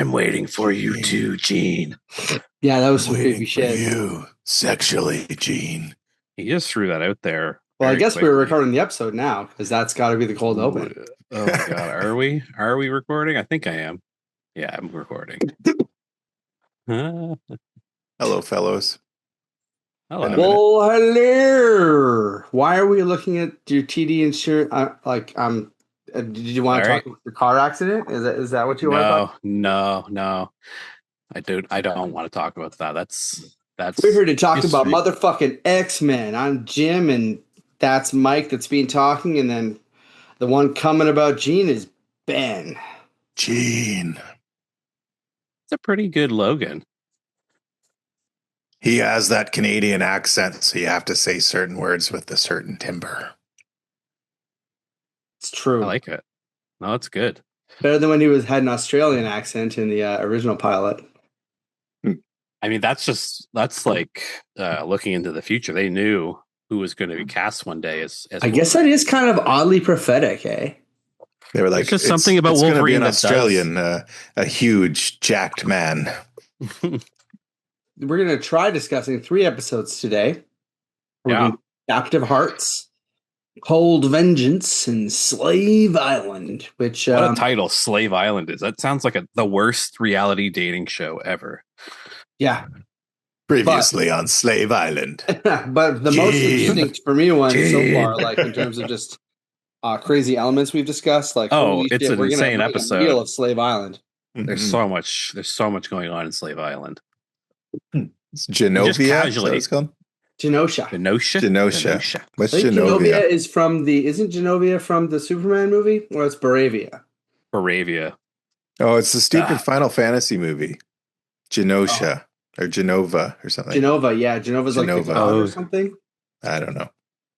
I'm waiting for you too, Gene. Yeah, that was some Waiting creepy for shit. you sexually, Gene. He just threw that out there. Well, I very guess we're quickly. recording the episode now because that's got to be the cold open. Oh my god, are we? Are we recording? I think I am. Yeah, I'm recording. Hello. Hello, fellows. Hello. Well, hello. Why are we looking at your TD insurance? Did you want to talk about the car accident? Is that what you want to talk? No. I don't want to talk about that. That's. We're here to talk history. about motherfucking X-Men. I'm Jim, and that's Mike that's been talking, and then the one coming about Gene is Ben. Gene. It's a pretty good Logan. He has that Canadian accent, so you have to say certain words with a certain timbre. It's true. I like it. No, it's good. Better than when he had an Australian accent in the original pilot. I mean, that's like looking into the future. They knew who was going to be cast one day as I guess that is kind of oddly prophetic, eh? They were like, There's just something about Wolverine. Wolverine Be an that Australian, a huge, jacked man. We're going to try discussing 3 episodes today. We're going to Captive Hearts, Cold Vengeance, and Slave Island. Which what a title Slave Island is. That sounds like the worst reality dating show ever. Yeah. Previously on Slave Island. But the most interesting for me one so far, like in terms of just crazy elements we've discussed, like it's an insane episode. A of Slave Island. There's so much going on in Slave Island. It's Genovia. Is that what it's called? Genosha. What's Genovia is from isn't Genovia from the Superman movie? Or it's Baravia? Baravia. Oh, it's the stupid Final Fantasy movie. Genosha or Genova or something. Genova, yeah. Genova's like the god or something. I don't know.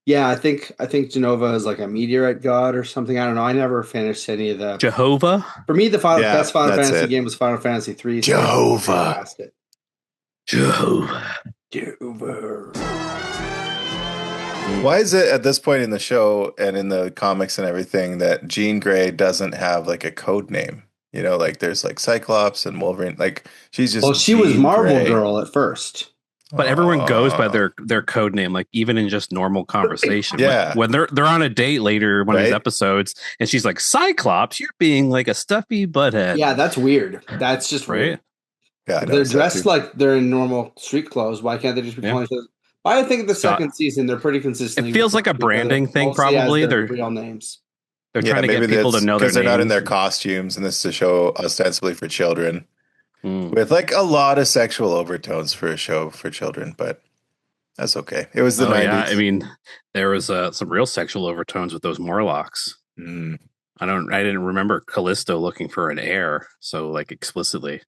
Yeah, I think Genova is like a meteorite god or something. I don't know. I never finished any of the Jehovah. For me, the best Final Fantasy game was Final Fantasy 3. Jehovah. Why is it at this point in the show and in the comics and everything that Jean Grey doesn't have like a code name? You know, like there's like Cyclops and Wolverine. Like she's just. Well, she was Marvel Girl at first. But everyone goes by their code name, like even in just normal conversation. Yeah. Like, when they're on a date later, one of these episodes, and she's like, "Cyclops, you're being like a stuffy butthead." Yeah, that's weird. That's just weird. Yeah, they're dressed like they're in normal street clothes. Why can't they just be calling each other? I think the second season they're pretty consistent. It feels like a branding thing. Probably they're real names. They're trying to get people to know their names. Because they're not in their costumes, and this is a show ostensibly for children, with like a lot of sexual overtones for a show for children, but. That's okay. It was the 90s. Yeah, I mean, there was some real sexual overtones with those Morlocks. I didn't remember Callisto looking for an heir so like explicitly.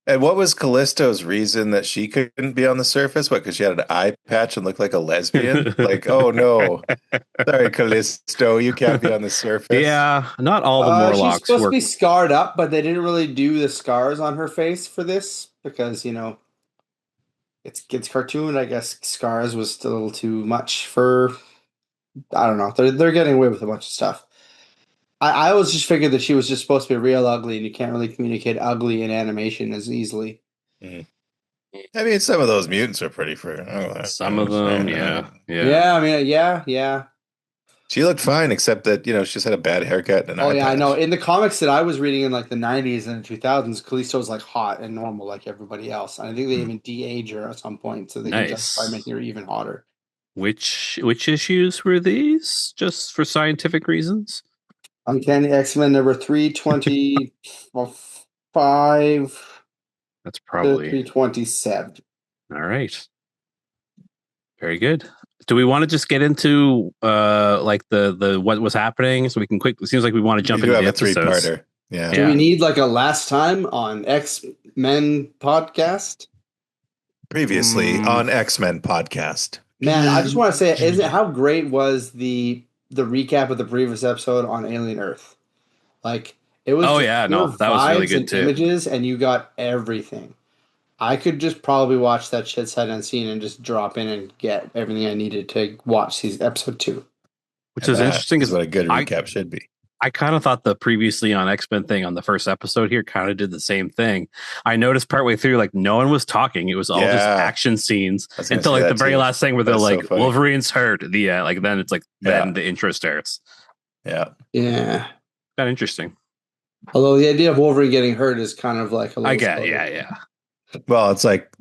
And what was Callisto's reason that she couldn't be on the surface? What, because she had an eye patch and looked like a lesbian? Like, oh no, sorry, Callisto, you can't be on the surface. Yeah, not all the Morlocks. She's supposed to be scarred up, but they didn't really do the scars on her face for this because it's kids' cartoon. I guess scars was still a little too much for. I don't know. They're getting away with a bunch of stuff. I always just figured that she was just supposed to be real ugly, and you can't really communicate ugly in animation as easily. I mean, some of those mutants are pretty some of them, yeah. I mean, yeah. She looked fine, except that she just had a bad haircut and an eye patch. I know. In the comics that I was reading in like the 90s and the 2000s, Callisto was like hot and normal like everybody else. And I think they even de-age her at some point so they can justify making her even hotter. Which issues were these? Just for scientific reasons? Uncanny X-Men number 325. That's probably 327. All right. Very good. Do we want to just get into like the what was happening so we can quick? It seems like we want to jump into the episodes. A 3-parter. Yeah. Do we need like a last time on X-Men podcast? Previously on X-Men podcast. Man, I just want to say, how great was the recap of the previous episode on Alien Earth? Like it was. That was really good too. Images, and you got everything. I could just probably watch that shit sight unseen and just drop in and get everything I needed to watch episode 2. Which is interesting. Is what a good recap should be. I kind of thought the previously on X-Men thing on the first episode here kind of did the same thing. I noticed partway through, like, no one was talking. It was all just action scenes until like the very last thing where they're like, so Wolverine's hurt. Like then it's like, then the intro starts. Yeah. Kind of interesting. Although the idea of Wolverine getting hurt is kind of like a little yeah. Well, it's like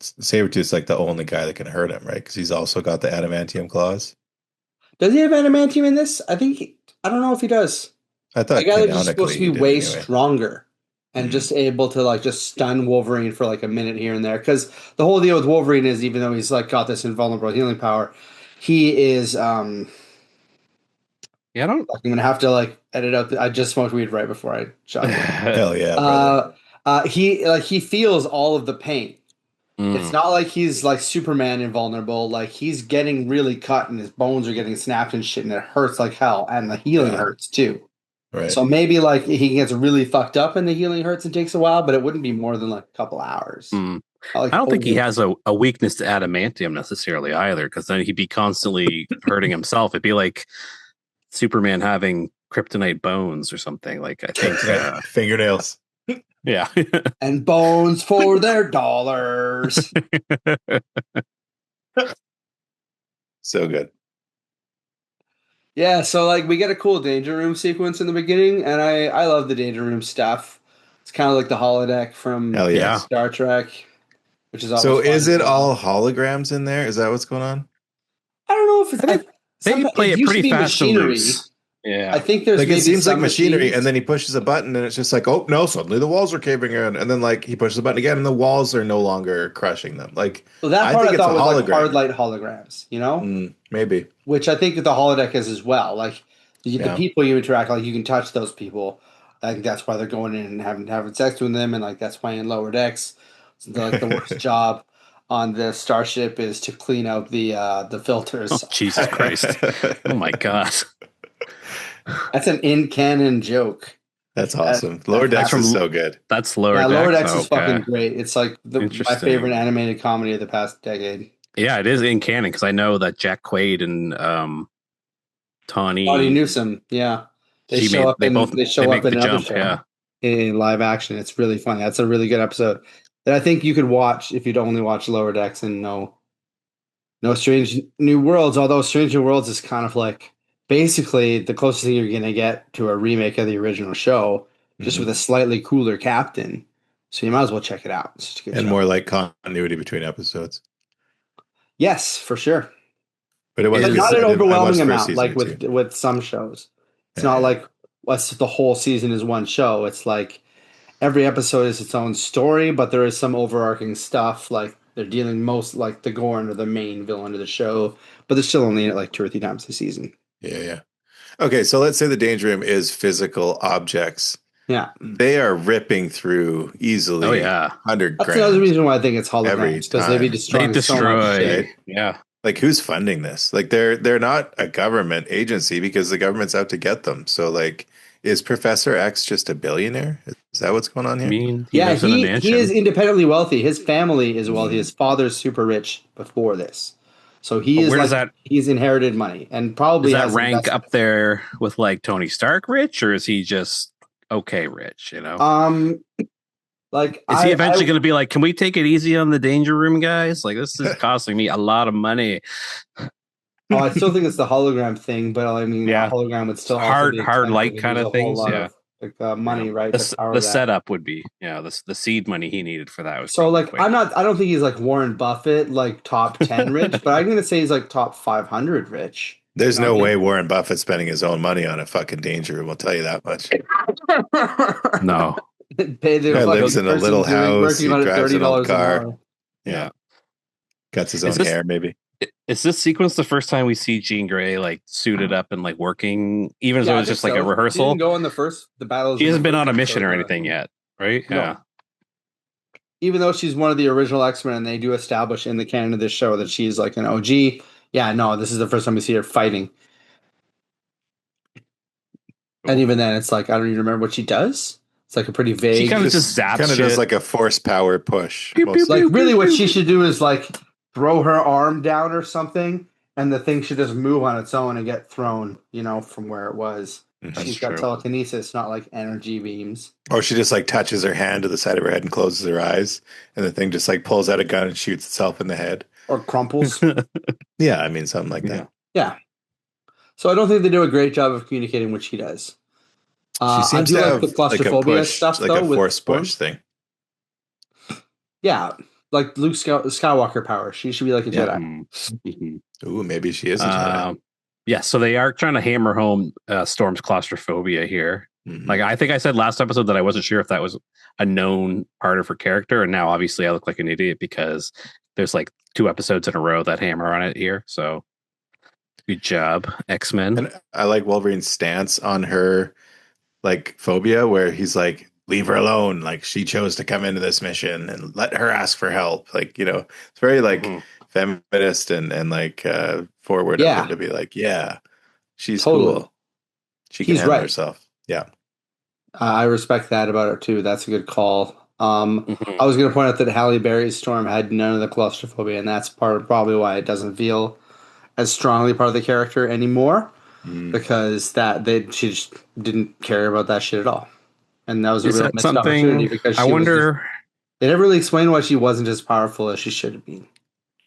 Sabretooth's like the only guy that can hurt him, right? Because he's also got the adamantium claws. Does he have adamantium in this? I don't know if he does. I thought They're just supposed to be way stronger and just able to like just stun Wolverine for like a minute here and there. Because the whole deal with Wolverine is, even though he's like got this invulnerable healing power, he is I'm gonna have to like edit out. I just smoked weed right before I shot. Hell yeah, brother. He feels all of the pain. It's not like he's like Superman invulnerable. Like, he's getting really cut and his bones are getting snapped and shit, and it hurts like hell. And the healing hurts too. Right. So maybe like he gets really fucked up and the healing hurts and takes a while, but it wouldn't be more than like a couple hours. I don't think he has a weakness to adamantium necessarily either, because then he'd be constantly hurting himself. It'd be like Superman having kryptonite bones or something. Like, I think fingernails. Yeah. And bones for their dollars. So good. Yeah, so like we get a cool Danger Room sequence in the beginning, and I love the Danger Room stuff. It's kind of like the holodeck from Star Trek, which is so. Is it all holograms in there? Is that what's going on? I don't know if it's. They play it pretty fast and loose. Yeah, I think there's like maybe it seems like machinery, machines. and then he pushes a button, and it's just like, oh no! Suddenly the walls are caving in, and then like he pushes the button again, and the walls are no longer crushing them. Like, well, that part I thought was like hard light holograms, you know? Maybe. Which I think that the holodeck is as well. Like the people you interact, like you can touch those people. I think that's why they're going in and having sex with them, and like that's why in lower decks, like the worst job on the starship is to clean out the filters. Oh, Jesus Christ! Oh my God. That's an in-canon joke. That's awesome. Lower Decks is so good. That's Lower Decks. Lower Decks is fucking great. It's like my favorite animated comedy of the past decade. Yeah, it is in canon because I know that Jack Quaid and Tawny Newsome, they show up in another show in live action. It's really funny. That's a really good episode that I think you could watch if you'd only watch Lower Decks and no Strange New Worlds. Although Strange New Worlds is kind of like basically the closest thing you're going to get to a remake of the original show, just with a slightly cooler captain. So you might as well check it out. It's just a good show. More like continuity between episodes. Yes, for sure. But it was not an overwhelming amount like with some shows. It's not like the whole season is one show. It's like every episode is its own story, but there is some overarching stuff. Like they're dealing most like the Gorn or the main villain of the show, but they're still only in it like 2 or 3 times a season. Yeah. Okay, so let's say the Danger Room is physical objects. Yeah. They are ripping through easily. Oh, yeah. 100 That's another reason why I think it's holograms, because they'd be destroying so much shit. Yeah. Like, who's funding this? Like, they're not a government agency because the government's out to get them. So, like, is Professor X just a billionaire? Is that what's going on here? I mean, he is independently wealthy. His family is wealthy. His father's super rich before this. So he's inherited money and probably does that rank up there with like Tony Stark rich, or is he just okay rich, you know? Like is he eventually going to be like, can we take it easy on the Danger Room, guys? Like, this is costing me a lot of money. I still think it's the hologram thing, but I mean, the hologram would still hard light kind of things. Yeah. Money, right? The setup would be, the seed money he needed for that was so like quick. I don't think he's like Warren Buffett, like top 10 rich, but I'm gonna say he's like top 500 rich. There's no way Warren Buffett's spending his own money on a fucking Danger Room. I'll tell you that much. No, he lives in a little house. He drives an old car. Yeah, cuts his own hair. Maybe. Is this sequence the first time we see Jean Grey like suited up and like working, even though it's just like a rehearsal? She didn't go in the battles. She hasn't been on a mission or anything yet, right? No. Yeah. Even though she's one of the original X-Men, and they do establish in the canon of this show that she's like an OG. Yeah, no, this is the first time we see her fighting. And even then, it's like I don't even remember what she does. It's like a pretty vague. She kind of just zaps. Kind of does like a force power push. Like really, what she should do is like throw her arm down or something, and the thing should just move on its own and get thrown, from where it was. She's got telekinesis, not like energy beams. Or she just like touches her hand to the side of her head and closes her eyes, and the thing just like pulls out a gun and shoots itself in the head. Or crumples. Yeah, I mean something like that. Yeah. So I don't think they do a great job of communicating what she does. She seems to have the claustrophobia stuff, like a force push thing. Yeah, like Luke Skywalker power. She should be like a Jedi. Ooh, maybe she is a Jedi. Yeah, so they are trying to hammer home Storm's claustrophobia here. Like I think I said last episode that I wasn't sure if that was a known part of her character, and now obviously I look like an idiot because there's like 2 episodes in a row that hammer on it here. So good job, X-Men. And I like Wolverine's stance on her like phobia, where he's like, leave her alone. Like she chose to come into this mission and let her ask for help. Like, you know, it's very like feminist and like forward of him to be like, yeah, she's cool. She can handle herself. Yeah. I respect that about her too. That's a good call. I was going to point out that Halle Berry's Storm had none of the claustrophobia, and that's probably why it doesn't feel as strongly part of the character anymore, because she just didn't care about that shit at all. And that was a real missed opportunity because they never really explained why she wasn't as powerful as she should have been.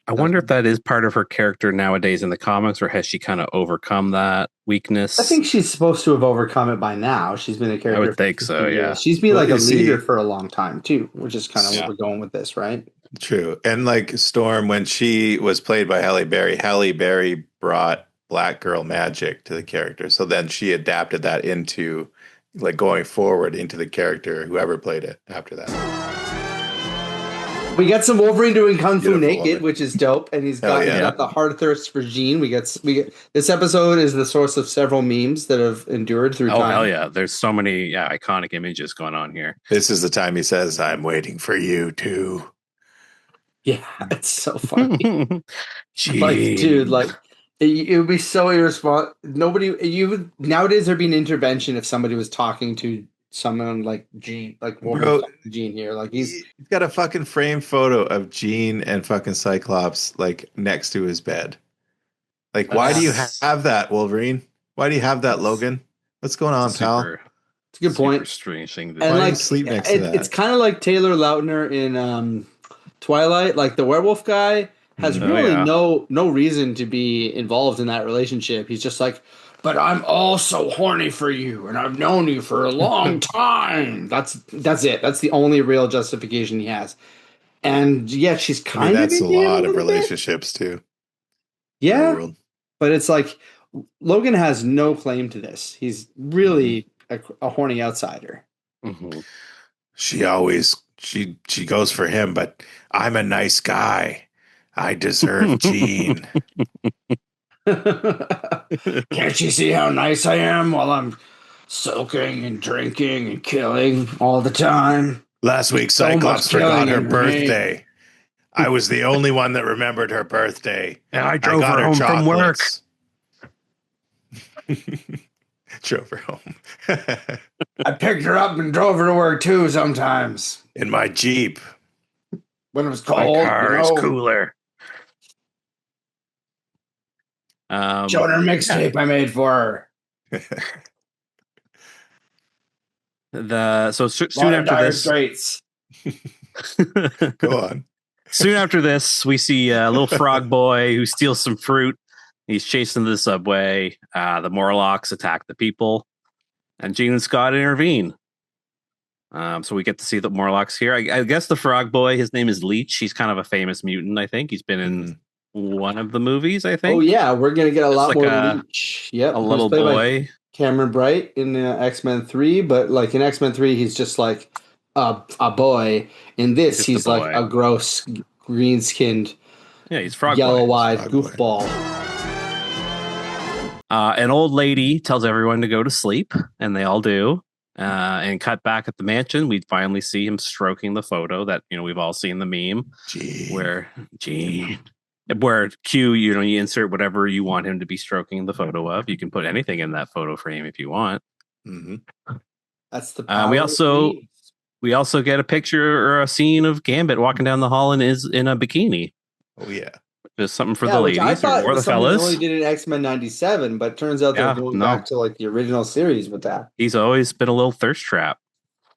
I wonder if that is part of her character nowadays in the comics, or has she kind of overcome that weakness? I think she's supposed to have overcome it by now. She's been a character. I would think so, yeah. She's been like a leader for a long time too, which is kind of where we're going with this, right? True. And like Storm, when she was played by Halle Berry brought Black Girl magic to the character. So then she adapted that into like going forward into the character, whoever played it after that. We got some Wolverine doing Kung Fu naked, which is dope, and he's got the hard thirst for Jean. We get this episode is the source of several memes that have endured through time. Oh hell yeah! There's so many iconic images going on here. This is the time he says, "I'm waiting for you too." Yeah, it's so funny. Like, dude, like it would be so irresponsible. Nowadays there'd be an intervention if somebody was talking to someone like Jean, like Jean here. Like he's got a fucking frame photo of Jean and fucking Cyclops like next to his bed. Like, why do you have that, Wolverine? Why do you have that, Logan? What's going on, pal? It's a good point. Strange thing. And why do you sleep next to that? It's kind of like Taylor Lautner in Twilight. Like the werewolf guy has really no reason to be involved in that relationship. He's just like, but I'm also horny for you, and I've known you for a long time. That's it. That's the only real justification he has. And yet she's kind of that's a lot of relationships too. Yeah, but it's like Logan has no claim to this. He's really a horny outsider. She always she goes for him, but I'm a nice guy. I deserve Jean. Can't you see how nice I am while I'm soaking and drinking and killing all the time? Last week, Cyclops forgot her birthday. I was the only one that remembered her birthday. And I drove her home from work. Drove her home. I picked her up and drove her to work too sometimes. In my Jeep. When it was cold. My car is cooler. Showing her mixtape I made for her. Soon after this, go on. Soon after this, we see a little frog boy who steals some fruit. He's chasing the subway. The Morlocks attack the people, and Jean and Scott intervene. So we get to see the Morlocks here. I guess the frog boy, his name is Leech. He's kind of a famous mutant. I think he's been in one of the movies, I think. Oh yeah, we're gonna get a lot more Leech. Yep, a little boy, Cameron Bright in X-Men 3, but like in X-Men 3, he's just like a boy. In this, he's like a gross green-skinned, he's frog yellow-eyed goofball. An old lady tells everyone to go to sleep, and they all do. And cut back at the mansion, we finally see him stroking the photo that we've all seen the meme where Q, you insert whatever you want him to be stroking the photo of. You can put anything in that photo frame if you want. That's the power. We also get a picture or a scene of Gambit walking down the hall and is in a bikini. Oh yeah, Is something for the ladies which I thought or was the something they fellas? only did in X-Men '97, but turns out they're going back to like the original series with that. He's always been a little thirst trap.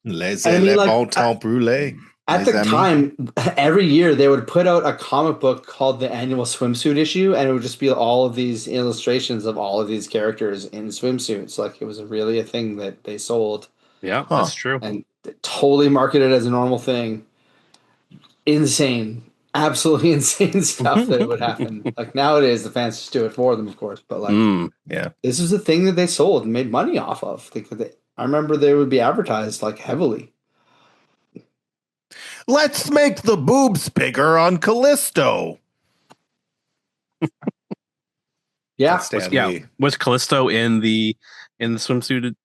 Bon temps brûlé. At the time, every year they would put out a comic book called the annual swimsuit issue, and it would just be all of these illustrations of all of these characters in swimsuits. Like it was really a thing that they sold. Yeah, that's true. And totally marketed as a normal thing. Insane. Absolutely insane stuff that would happen. Like nowadays, the fans just do it for them, of course. But like, this was a thing that they sold and made money off of. I remember they would be advertised like heavily. Let's make the boobs bigger on Callisto. Was Callisto in the swimsuit?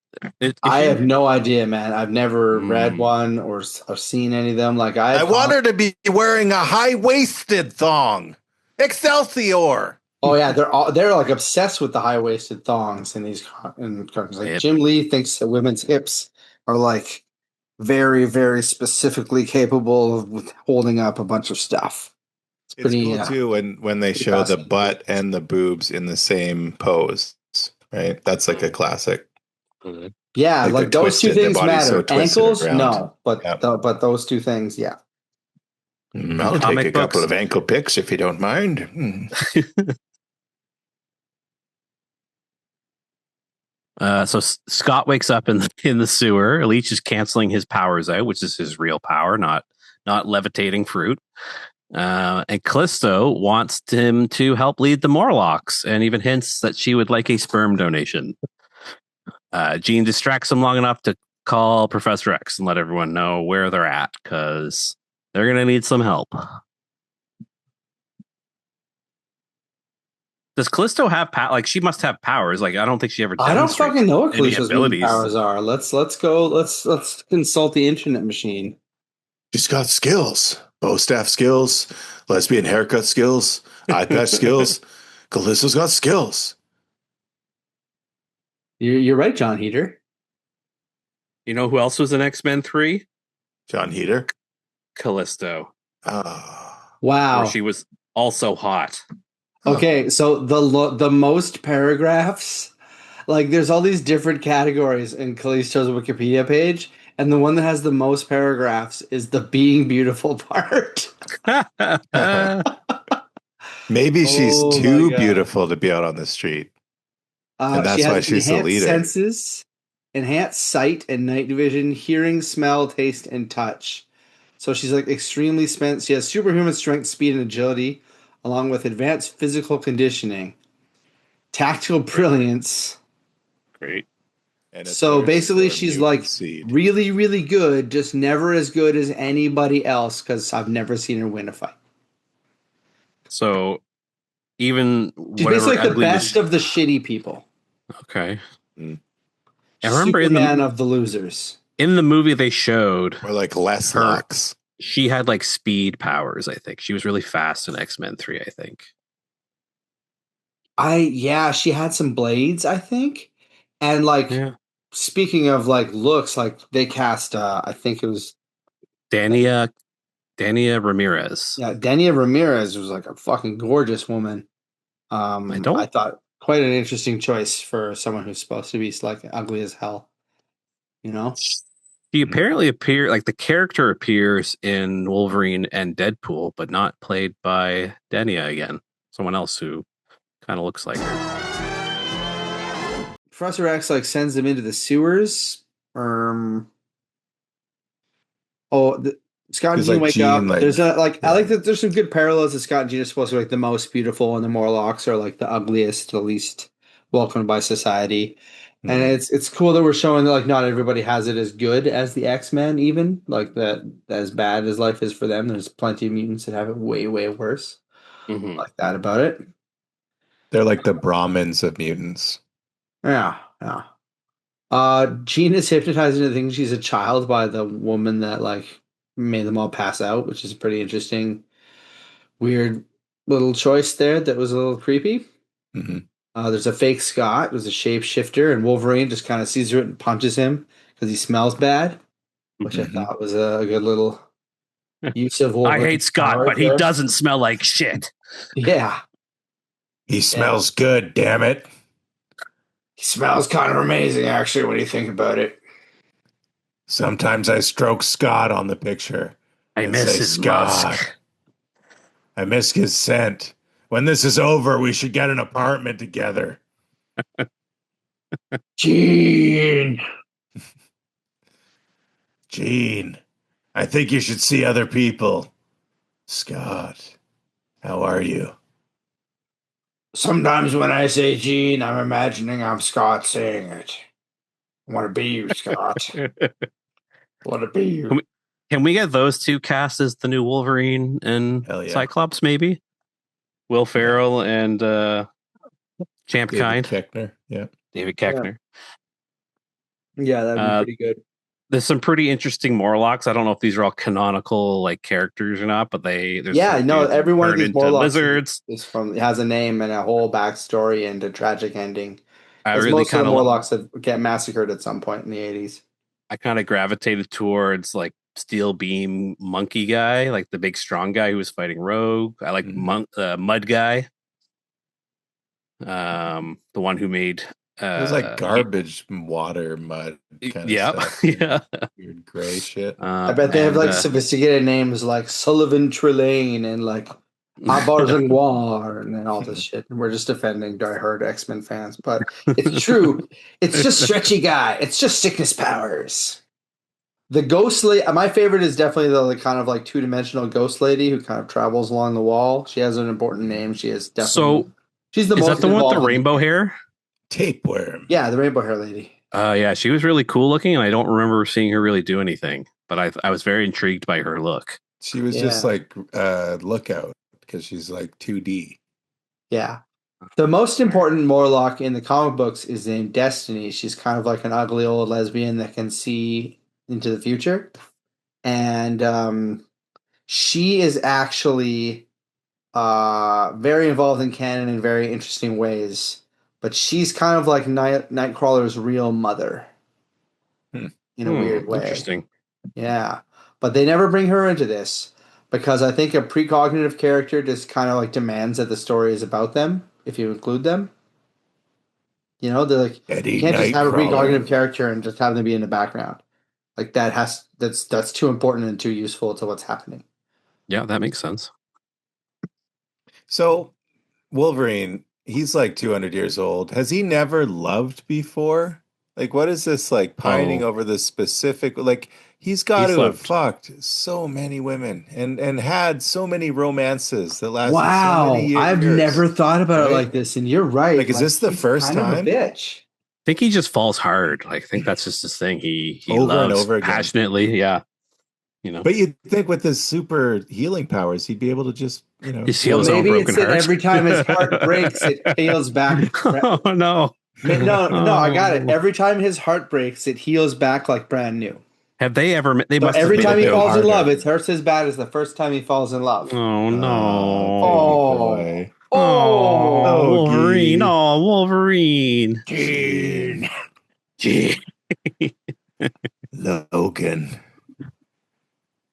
I have no idea, man. I've never read one or seen any of them. Like I want her to be wearing a high-waisted thong. Excelsior. Oh yeah, they're like obsessed with the high-waisted thongs in these cartoons. Like Jim Lee thinks that women's hips are like very, very specifically capable of holding up a bunch of stuff. It's cool too when they show the butt and the boobs in the same pose, right? That's like a classic. Yeah, like those two things matter. Ankles, no, but those two things, yeah. I'll take a couple of ankle pics if you don't mind. So Scott wakes up in the sewer. Leech is canceling his powers out, which is his real power, not levitating fruit. And Callisto wants him to help lead the Morlocks, and even hints that she would like a sperm donation. Jean distracts him long enough to call Professor X and let everyone know where they're at, because they're going to need some help. Does Callisto have like she must have powers? Like I don't think she ever. I don't fucking know what Callisto's powers are. Let's go. Let's consult the internet machine. She's got skills: bow staff skills, lesbian haircut skills, eye patch skills. Callisto's got skills. You're right, John Heater. You know who else was in X-Men 3? John Heater. Callisto. Wow. Where she was also hot. Okay, so the most paragraphs, like there's all these different categories in Callisto's Wikipedia page, and the one that has the most paragraphs is the being beautiful part. Maybe she's too beautiful to be out on the street. And that's why she's the leader. Senses, enhanced sight and night vision, hearing, smell, taste, and touch. So she's like extremely spent. She has superhuman strength, speed, and agility, along with advanced physical conditioning, tactical brilliance. Great. So basically, she's like really, really good, just never as good as anybody else because I've never seen her win a fight. So even she's basically like the best of the shitty people. Okay. I remember Superman of the losers. In the movie they showed, or like less locks. She had like speed powers. I think she was really fast in X-Men 3. I think. She had some blades. I think, and like speaking of like looks, like they cast. I think it was Dania Ramirez. Yeah, Dania Ramirez was like a fucking gorgeous woman. I thought quite an interesting choice for someone who's supposed to be like ugly as hell. You know, she apparently like the character appears in Wolverine and Deadpool, but not played by Dania again. Someone else who kind of looks like her. Professor X like sends them into the sewers. Scott and Jean wake up. There's I like that there's some good parallels that Scott and Jean are supposed to be like the most beautiful, and the Morlocks are like the ugliest, the least welcomed by society. Mm. And it's cool that we're showing that like not everybody has it as good as the X-Men, even like that as bad as life is for them. There's plenty of mutants that have it way, way worse. Mm-hmm. Like that about it. They're like the Brahmins of mutants. Yeah. Jean is hypnotized into thinking she's a child by the woman that like made them all pass out, which is a pretty interesting, weird little choice there that was a little creepy. Mm-hmm. There's a fake Scott who's a shapeshifter, and Wolverine just kind of sees her and punches him because he smells bad, which I thought was a good little use of I hate Scott, but he doesn't smell like shit. Yeah. He smells good, damn it. He smells kind of amazing, actually, when you think about it. Sometimes I stroke Scott on the picture. I miss his musk. I miss his scent. When this is over, we should get an apartment together. Gene. Gene, I think you should see other people. Scott, how are you? Sometimes when I say Gene, I'm imagining I'm Scott saying it. I want to be you, Scott. I want to be you. Can we get those two cast as the new Wolverine and Cyclops, maybe? Will Ferrell and Champ Kind. Keckner. Yeah. David Keckner. Yeah, that'd be pretty good. There's some pretty interesting Morlocks. I don't know if these are all canonical like characters or not, but every one of these Morlocks lizards has a name and a whole backstory and a tragic ending. I really most of the Morlocks get massacred at some point in the 80s. I kind of gravitated towards like Steel Beam Monkey guy, like the big strong guy who was fighting Rogue. I like Mud guy, the one who made. It was like garbage, water, mud kind of stuff. Yeah. Weird gray shit. I bet they have like sophisticated names like Sullivan Trelane and like Abarzanoir and then all this shit. And we're just defending diehard X-Men fans. But it's true. It's just stretchy guy. It's just sickness powers. The ghost lady, my favorite is definitely the kind of like two-dimensional ghost lady who kind of travels along the wall. She has an important name. She is definitely... she's the most... Is that the one with the rainbow hair? Tapeworm. Yeah, the rainbow hair lady. Yeah, she was really cool looking, and I don't remember seeing her really do anything. But I was very intrigued by her look. She was just like Lookout because she's like 2D. Yeah. The most important Morlock in the comic books is named Destiny. She's kind of like an ugly old lesbian that can see into the future. And she is actually very involved in canon in very interesting ways. But she's kind of like Nightcrawler's real mother in a weird way. Interesting. Yeah. But they never bring her into this because I think a precognitive character just kind of like demands that the story is about them if you include them. You know, they're like, you can't just have a precognitive character and just have them be in the background. Like that's too important and too useful to what's happening. Yeah, that makes sense. So Wolverine, he's like 200 years old. Has he never loved before? Like, what is this like pining over the specific? Like, he's got to have fucked so many women and had so many romances that lasted so many years. I've never thought about it like this, and you're right. Like, is this the first time? Bitch. I think he just falls hard. Like, I think that's just his thing. He over loves and over again. Passionately. Yeah. You know, but you'd think with his super healing powers, he'd be able to just, just heal his own broken heart. Every time his heart breaks, it heals back. Oh no. No, I got it. Every time his heart breaks, it heals back like brand new. Have they ever? They must. Every time he falls in love, it hurts as bad as the first time he falls in love. Oh no! Wolverine! Oh, Wolverine! Gene.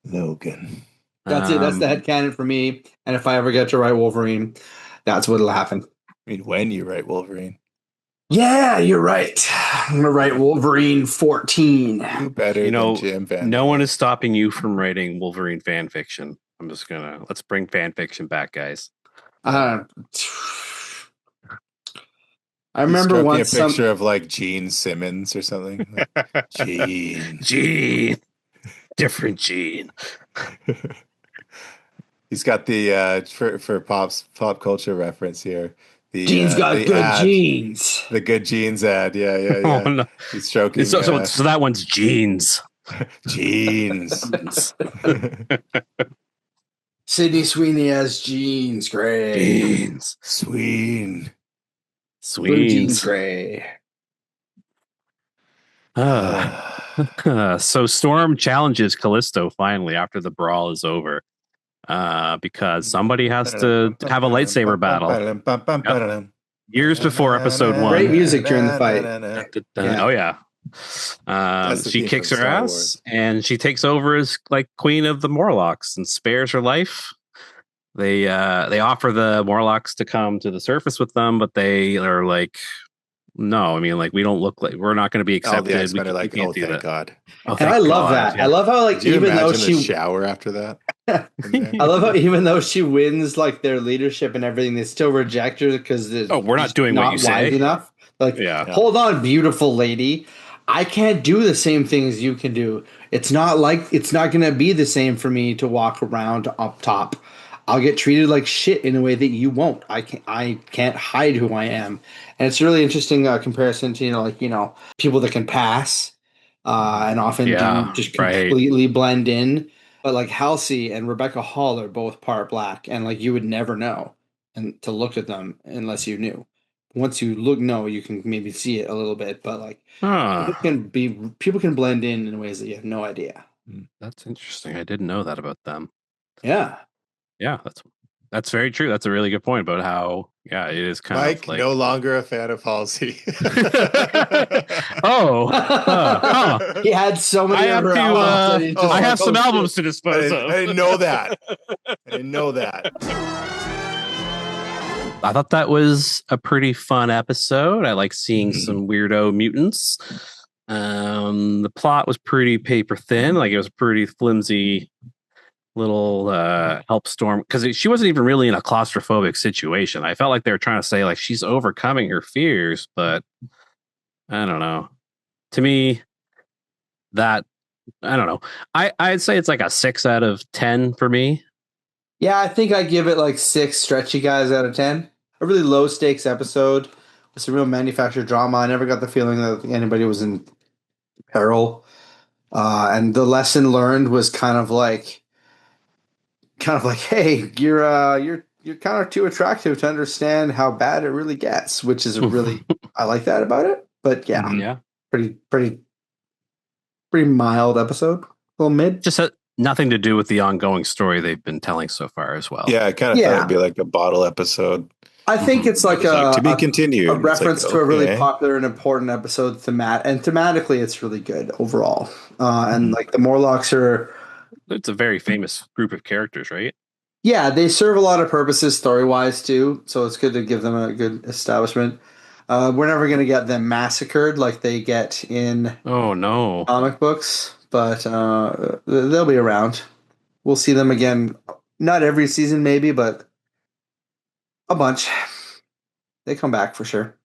Logan. That's it. That's the headcanon for me. And if I ever get to write Wolverine, that's what'll happen. I mean, when you write Wolverine. Yeah, you're right. I'm going to write Wolverine 14. Do better than Jim Van. No one is stopping you from writing Wolverine fan fiction. I'm just going to... Let's bring fan fiction back, guys. I remember once a picture of like Gene Simmons or something. Like, Gene. Different Gene. He's got the for pop culture reference here. Gene's got good ad, genes. The good genes ad. Yeah. Oh, no. He's stroking. So that one's jeans. Jeans. Sydney Sweeney has jeans. Great. Jeans. Sweens. Jeans gray. So Storm challenges Callisto finally after the brawl is over, because somebody has to have a lightsaber battle. Yep. Years before episode 1. Great music during the fight. Oh yeah, She kicks her ass and she takes over as like queen of the Morlocks and spares her life. They offer the Morlocks to come to the surface with them, but they are like, no, I mean, like, we don't look like we're not going to be accepted. The X-Men are like, oh, thank God. Oh, and I love that. Yeah. I love how, like, did you even though she the shower after that. I love how even though she wins like their leadership and everything, they still reject her because we're not doing what you say enough. Like, hold on, beautiful lady. I can't do the same things you can do. It's not going to be the same for me to walk around up top. I'll get treated like shit in a way that you won't. I can't hide who I am. And it's a really interesting comparison to, people that can pass and often do just completely blend in. But like Halsey and Rebecca Hall are both part black, and like you would never know and to look at them unless you knew. Once you you can maybe see it a little bit, but like people can blend in ways that you have no idea. That's interesting. I didn't know that about them. Yeah. Yeah, that's very true. That's a really good point about how it is kind Mike, of like no longer a fan of Halsey. He had so many other albums. I have some albums to dispose of. I didn't know that. I thought that was a pretty fun episode. I like seeing some weirdo mutants. The plot was pretty paper thin. Like, it was pretty flimsy little help storm, because she wasn't even really in a claustrophobic situation. I felt like they were trying to say like she's overcoming her fears, but I don't know. To me, that I don't know. I'd say it's like a 6 out of 10 for me. Yeah, I think I give it like 6 stretchy guys out of 10. A really low stakes episode with some real manufactured drama. I never got the feeling that anybody was in peril, and the lesson learned was kind of like, hey, you're kind of too attractive to understand how bad it really gets, which is really I like that about it. But pretty mild episode, a little mid. Just nothing to do with the ongoing story they've been telling so far as well. Yeah, I kind of thought it'd be like a bottle episode. I think it's like to be continued. A reference to a really popular and important episode thematically, it's really good overall. And like the Morlocks it's a very famous group of characters, right? Yeah, they serve a lot of purposes story-wise too, so it's good to give them a good establishment. We're never going to get them massacred like they get in comic books, but they'll be around. We'll see them again, not every season maybe, but a bunch. They come back for sure.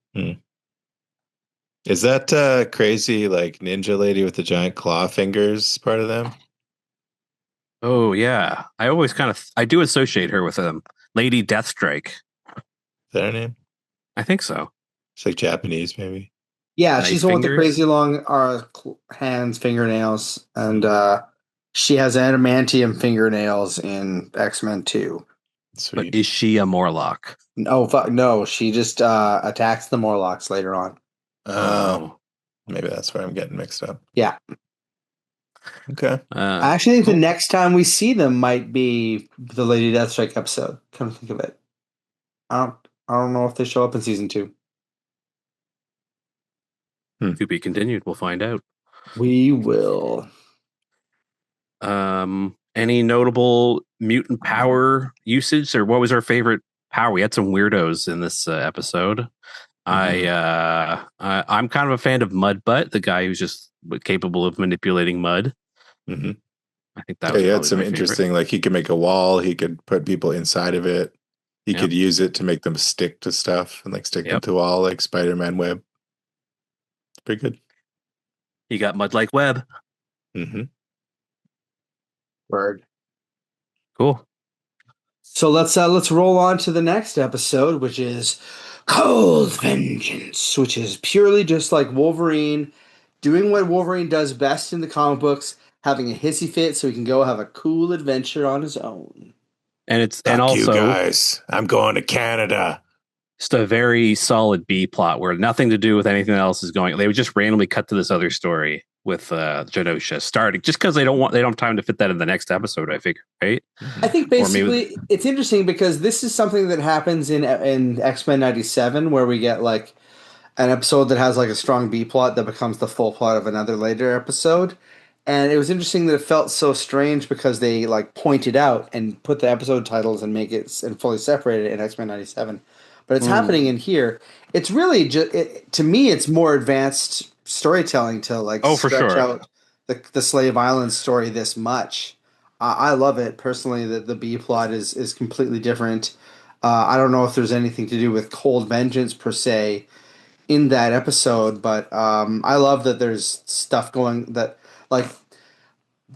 Is that crazy like ninja lady with the giant claw fingers part of them? Oh yeah, I always I do associate her with Lady Deathstrike. Is that her name? I think so. It's like Japanese, maybe. Yeah, she's the one with the crazy long hands, fingernails, and she has adamantium fingernails in X-Men 2. Sweet. But is she a Morlock? No, she just attacks the Morlocks later on. Oh, maybe that's where I'm getting mixed up. Yeah. Okay. I actually think the next time we see them might be the Lady Deathstrike episode. Come to think of it, I don't know if they show up in season 2. To be continued. We'll find out. We will. Any notable mutant power usage, or what was our favorite power? We had some weirdos in this episode. I'm kind of a fan of Mudbutt, the guy who's just capable of manipulating mud. Mm-hmm. I think that was he had some interesting, like he could make a wall, he could put people inside of it, he could use it to make them stick to stuff and like stick them to a wall, like Spider-Man web. Pretty good. He got mud like web. Mm-hmm. Word. Cool. So let's roll on to the next episode, which is Cold Vengeance, which is purely just like Wolverine doing what Wolverine does best in the comic books, having a hissy fit so he can go have a cool adventure on his own. And it's Fuck and also you guys, I'm going to Canada. Just a very solid B plot where nothing to do with anything else is going. They would just randomly cut to this other story with Genosha starting just because they don't have time to fit that in the next episode. I figure, right? I think basically it's interesting because this is something that happens in X-Men 97 where we get like an episode that has like a strong B plot that becomes the full plot of another later episode. And it was interesting that it felt so strange because they like pointed out and put the episode titles and make it and fully separate it in X-Men 97. But it's happening in here. It's really just to me it's more advanced storytelling to like stretch out the Slave Island story this much. I love it personally. The B plot is completely different. I don't know if there's anything to do with Cold Vengeance per se in that episode, but I love that there's stuff going that like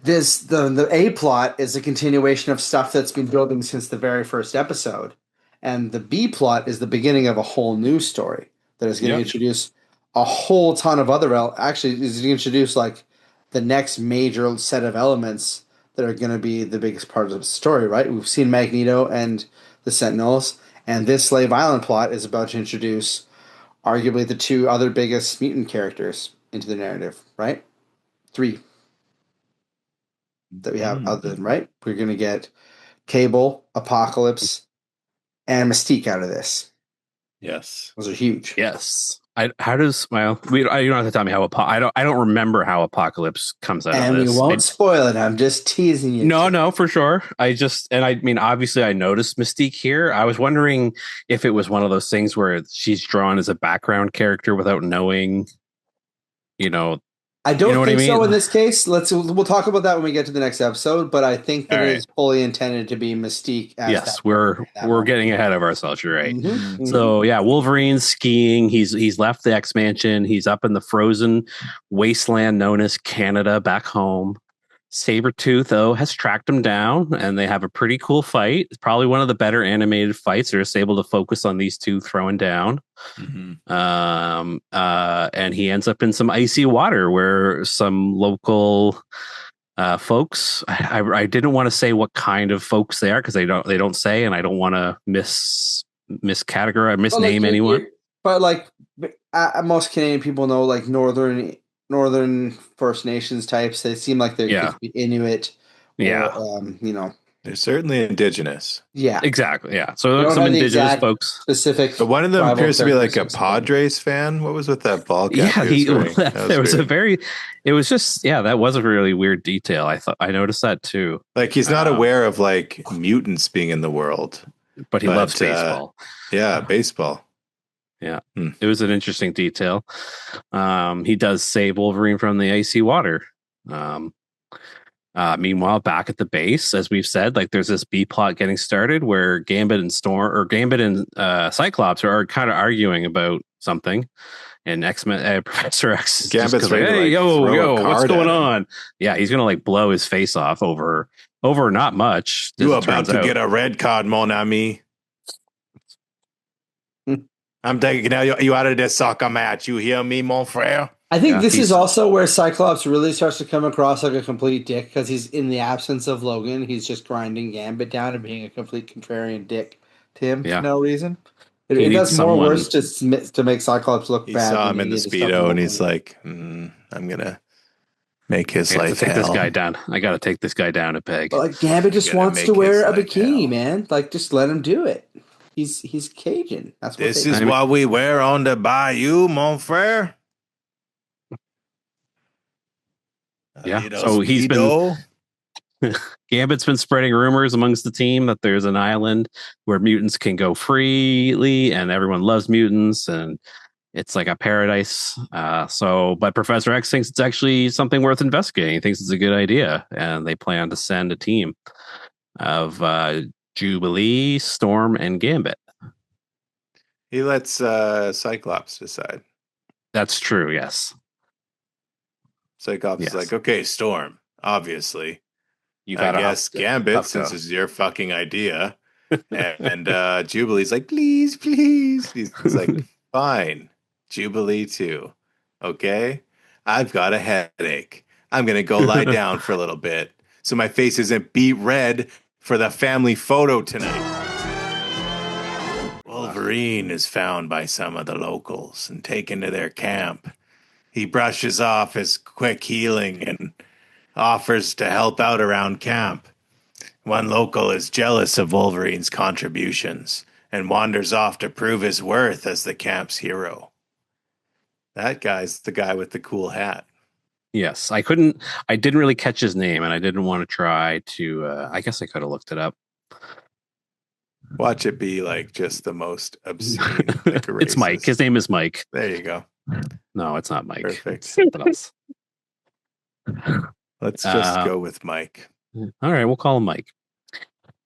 this the A plot is a continuation of stuff that's been building since the very first episode, and the B plot is the beginning of a whole new story that is going to introduce a whole ton of other actually is going to introduce like the next major set of elements that are going to be the biggest part of the story. Right, we've seen Magneto and the Sentinels, and this Slave Island plot is about to introduce arguably the two other biggest mutant characters into the narrative, right? 3 that we have other than, right? We're going to get Cable, Apocalypse, and Mystique out of this. Yes. Those are huge. Yes. How does you don't have to tell me how I don't remember how Apocalypse comes out and of this. And we won't spoil it. I'm just teasing you. No, for sure. I mean, obviously I noticed Mystique here. I was wondering if it was one of those things where she's drawn as a background character without knowing, I don't think so in this case. We'll talk about that when we get to the next episode, but I think that it is fully intended to be Mystique. Yes, we're getting ahead of ourselves. You're right. Mm-hmm. So yeah, Wolverine's skiing. He's left the X Mansion. He's up in the frozen wasteland known as Canada back home. Sabretooth, though, has tracked him down, and they have a pretty cool fight. It's probably one of the better animated fights. They're just able to focus on these two throwing down. Mm-hmm. And he ends up in some icy water where some local folks. I didn't want to say what kind of folks they are because they don't say, and I don't want to miscategorize, misname anyone. But like most Canadian people know, like Northern First Nations types, they seem like they could be Inuit. Or, they're certainly indigenous. Yeah, exactly. Yeah, so some indigenous folks. Specific, but one of them appears to be like a Padres fan. What was with that ball cap? Yeah, it was just that was a really weird detail. I noticed that too. Like he's not aware of like mutants being in the world, but he loves baseball. Baseball. Yeah, It was an interesting detail. He does save Wolverine from the icy water. Meanwhile, back at the base, as we've said, like there's this B plot getting started where Gambit and Cyclops are kind of arguing about something, and X-Men Professor X is Gambit's like, hey, yo, what's going on? Yeah, he's gonna like blow his face off over not much. You about to get a red card, mon ami. I'm taking you out of this soccer match. You hear me, mon frere? I think this is also where Cyclops really starts to come across like a complete dick because he's in the absence of Logan. He's just grinding Gambit down and being a complete contrarian dick to him for no reason. It does more worse to make Cyclops look bad. He saw him in the Speedo and he's like, I'm going to make his life take this guy down. I got to take this guy down a peg. But like Gambit just wants to wear a bikini, man. Like just let him do it. He's Cajun. That's what this is what we wear on the bayou, mon frere. Yeah, so he's been Gambit's been spreading rumors amongst the team that there's an island where mutants can go freely and everyone loves mutants and it's like a paradise. But Professor X thinks it's actually something worth investigating. He thinks it's a good idea, and they plan to send a team of Jubilee, Storm, and Gambit. He lets Cyclops decide. That's true, yes. Cyclops is like, okay, Storm, obviously. I guess Gambit, since it's your fucking idea. and Jubilee's like, please. He's like, fine. Jubilee too. Okay? I've got a headache. I'm going to go lie down for a little bit so my face isn't beet red for the family photo tonight. Wolverine is found by some of the locals and taken to their camp. He brushes off his quick healing and offers to help out around camp. One local is jealous of Wolverine's contributions and wanders off to prove his worth as the camp's hero. That guy's the guy with the cool hat. Yes, I didn't really catch his name, and I didn't want to try to. I guess I could have looked it up. Watch it be like just the most obscene. Like it's Mike. His name is Mike. There you go. No, it's not Mike. Perfect. It's something else. Let's just go with Mike. All right, we'll call him Mike.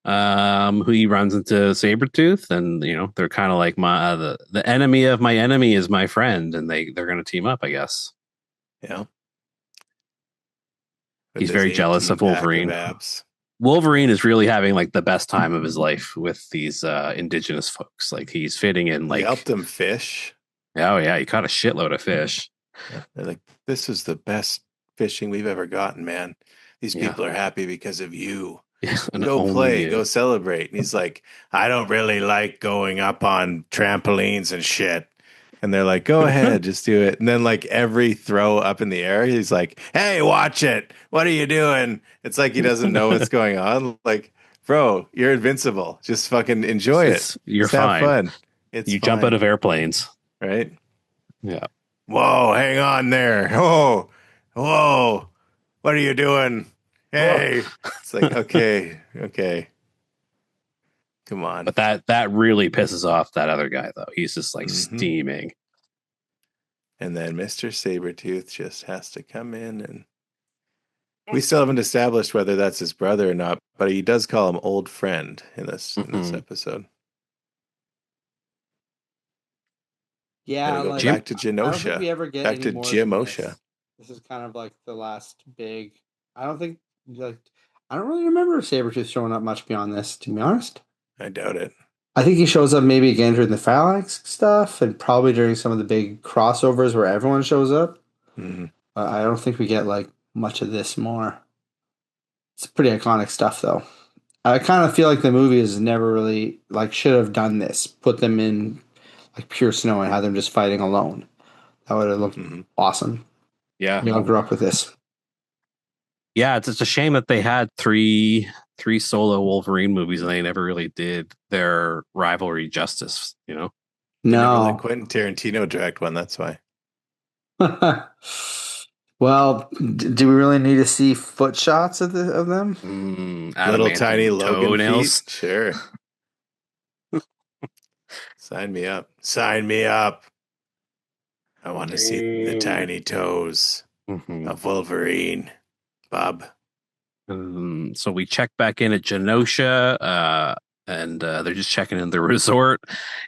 Who he runs into Sabretooth, and they're kind of like the enemy of my enemy is my friend, and they're going to team up, I guess. Yeah. He's very jealous of Wolverine. Wolverine is really having like the best time of his life with these indigenous folks. Like he's fitting in. Like he helped them fish. Oh yeah, he caught a shitload of fish. Yeah. They're like, this is the best fishing we've ever gotten, man. These people are happy because of you. Yeah, go play, go celebrate. And he's like, I don't really like going up on trampolines and shit. And they're like, go ahead, just do it. And then like every throw up in the air, he's like, hey, watch it. What are you doing? It's like he doesn't know what's going on. Like, bro, you're invincible. Just fucking enjoy it. You're fine. Have fun. You jump out of airplanes. Right? Yeah. Whoa, hang on there. Whoa. What are you doing? Hey. It's like, okay. Come on. But that really pisses off that other guy, though. He's just like steaming. And then Mr. Sabretooth just has to come in, and we still haven't established whether that's his brother or not, but he does call him old friend in this episode. Yeah, like back to Genosha. I don't think we ever get back to Genosha. This is kind of like the last big. I don't really remember Sabretooth showing up much beyond this, to be honest. I doubt it. I think he shows up maybe again during the Phalanx stuff, and probably during some of the big crossovers where everyone shows up. Mm-hmm. I don't think we get like much of this more. It's pretty iconic stuff, though. I kind of feel like the movie has never really should have done this. Put them in like pure snow and had them just fighting alone. That would have looked awesome. Yeah, we all grew up with this. Yeah, it's a shame that they had three solo Wolverine movies and they never really did their rivalry justice. No, let Quentin Tarantino direct one. That's why. Well, do we really need to see foot shots of them? Little tiny Logan nails. Sure. Sign me up. I want to see the tiny toes of Wolverine. Bob. So we check back in at Genosha, and they're just checking in the resort.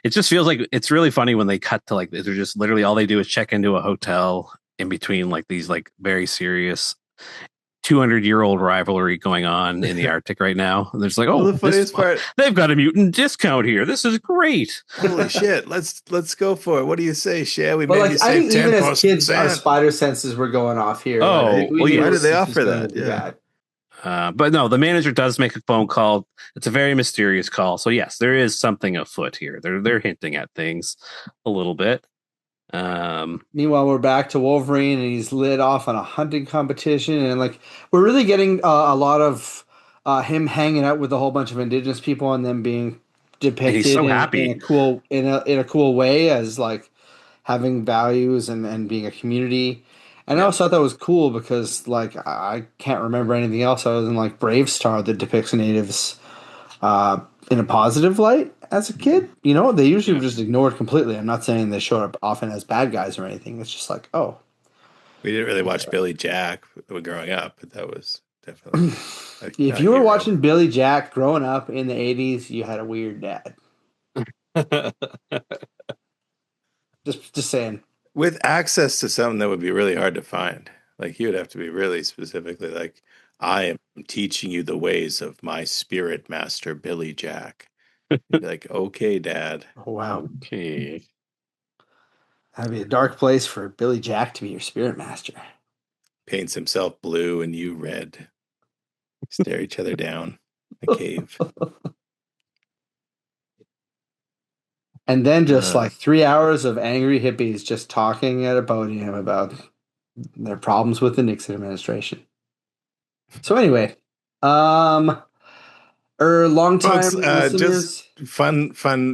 It just feels like it's really funny when they cut to like they're just literally all they do is check into a hotel in between like these like very serious 200-year-old rivalry going on in the Arctic right now. And there's like, the funniest part, they've got a mutant discount here. This is great. Holy shit! Let's go for it. What do you say, Shea? We maybe I think even as kids, our spider senses were going off here. Oh, why did they offer that? Yeah. But no, the manager does make a phone call. It's a very mysterious call. So yes, there is something afoot here. They're hinting at things a little bit. Meanwhile, we're back to Wolverine, and he's lit off on a hunting competition, and we're really getting a lot of him hanging out with a whole bunch of indigenous people, and them being depicted he's so happy. in a cool way as having values and being a community. And I also thought that was cool because I can't remember anything else other than Brave Star that depicts natives in a positive light as a kid. They usually were just ignored completely. I'm not saying they showed up often as bad guys or anything. It's just we didn't really watch Billy Jack growing up, but that was definitely if you were watching Billy Jack growing up in the 80s, you had a weird dad. just saying. With access to something that would be really hard to find, you would have to be really specifically I am teaching you the ways of my spirit master, Billy Jack. You'd be okay, Dad. Oh, wow. Okay. That'd be a dark place for Billy Jack to be your spirit master. Paints himself blue and you red. Stare each other down in a cave. And then just 3 hours of angry hippies just talking at a podium about their problems with the Nixon administration. So anyway, long time Folks, just fun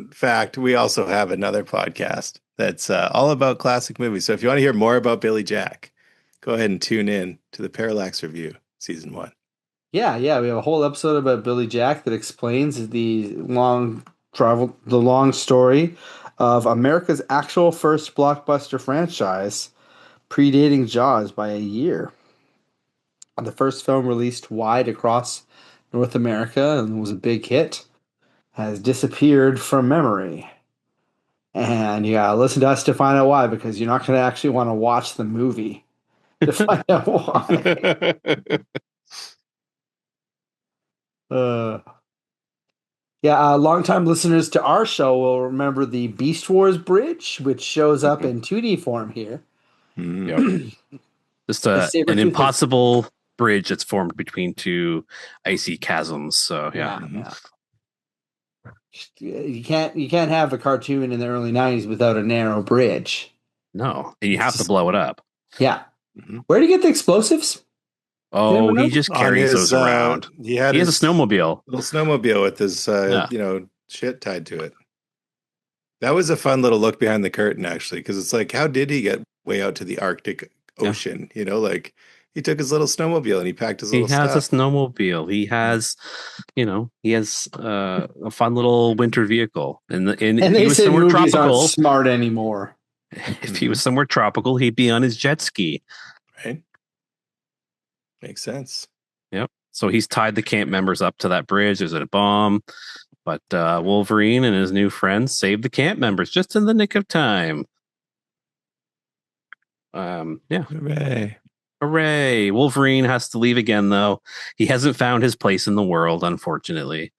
fact, we also have another podcast. that's all about classic movies. So if you want to hear more about Billy Jack, go ahead and tune in to the Parallax Review, Season 1. Yeah, we have a whole episode about Billy Jack that explains the long story of America's actual first blockbuster franchise, predating Jaws by a year. The first film released wide across North America and was a big hit, has disappeared from memory. And you gotta listen to us to find out why, because you're not gonna actually want to watch the movie to find out why. Longtime listeners to our show will remember the Beast Wars bridge, which shows up in 2D form here. Yep. Just an impossible bridge that's formed between two icy chasms. So yeah. You can't have a cartoon in the early 90s without a narrow bridge. No, and you have to blow it up. Yeah. Where do you get the explosives? Oh, he just carries those around. He has a snowmobile. Little snowmobile with his shit tied to it. That was a fun little look behind the curtain, actually, because it's like, how did he get way out to the Arctic Ocean? You know, like he took his little snowmobile and he packed his little stuff. He has a snowmobile. He has, a fun little winter vehicle. And they say movies aren't smart anymore. If he was somewhere tropical, he'd be on his jet ski. Right. Makes sense. Yep. So he's tied the camp members up to that bridge. There's a bomb. But Wolverine and his new friends saved the camp members just in the nick of time. Hooray. Wolverine has to leave again, though. He hasn't found his place in the world, unfortunately,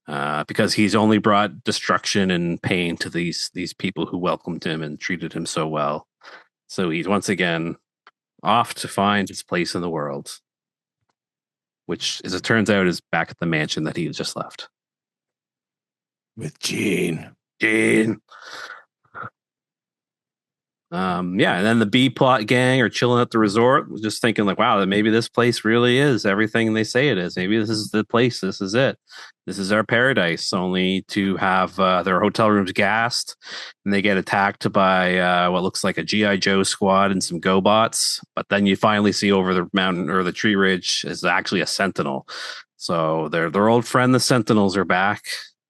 because he's only brought destruction and pain to these people who welcomed him and treated him so well. So he's once again off to find his place in the world, which, as it turns out, is back at the mansion that he just left. With Jean. And then the B plot gang are chilling at the resort, just thinking like, wow, maybe this place really is everything they say it is. Maybe this is the place. This is it. This is our paradise, only to have their hotel rooms gassed, and they get attacked by what looks like a G.I. Joe squad and some GoBots. But then you finally see over the mountain or the tree ridge is actually a Sentinel. So their old friend, the Sentinels, are back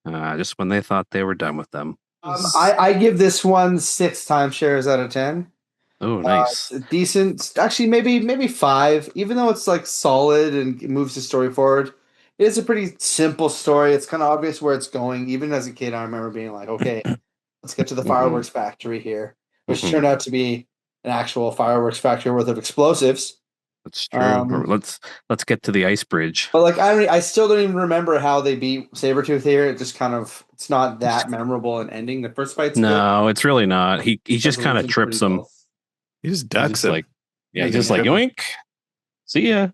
just when they thought they were done with them. I give this one 6 timeshares out of 10. Oh, nice. Decent. Actually, maybe 5. Even though it's like solid and it moves the story forward, it is a pretty simple story. It's kind of obvious where it's going. Even as a kid, I remember being like, okay, let's get to the fireworks factory here, which turned out to be an actual fireworks factory worth of explosives. That's true. Let's get to the ice bridge. But like I still don't even remember how they beat Sabretooth here. It just kind of it's not that memorable an ending. The first fight's good. It's really not. He just kind of trips him. Cool. He just ducks him. He's just like yoink. See ya.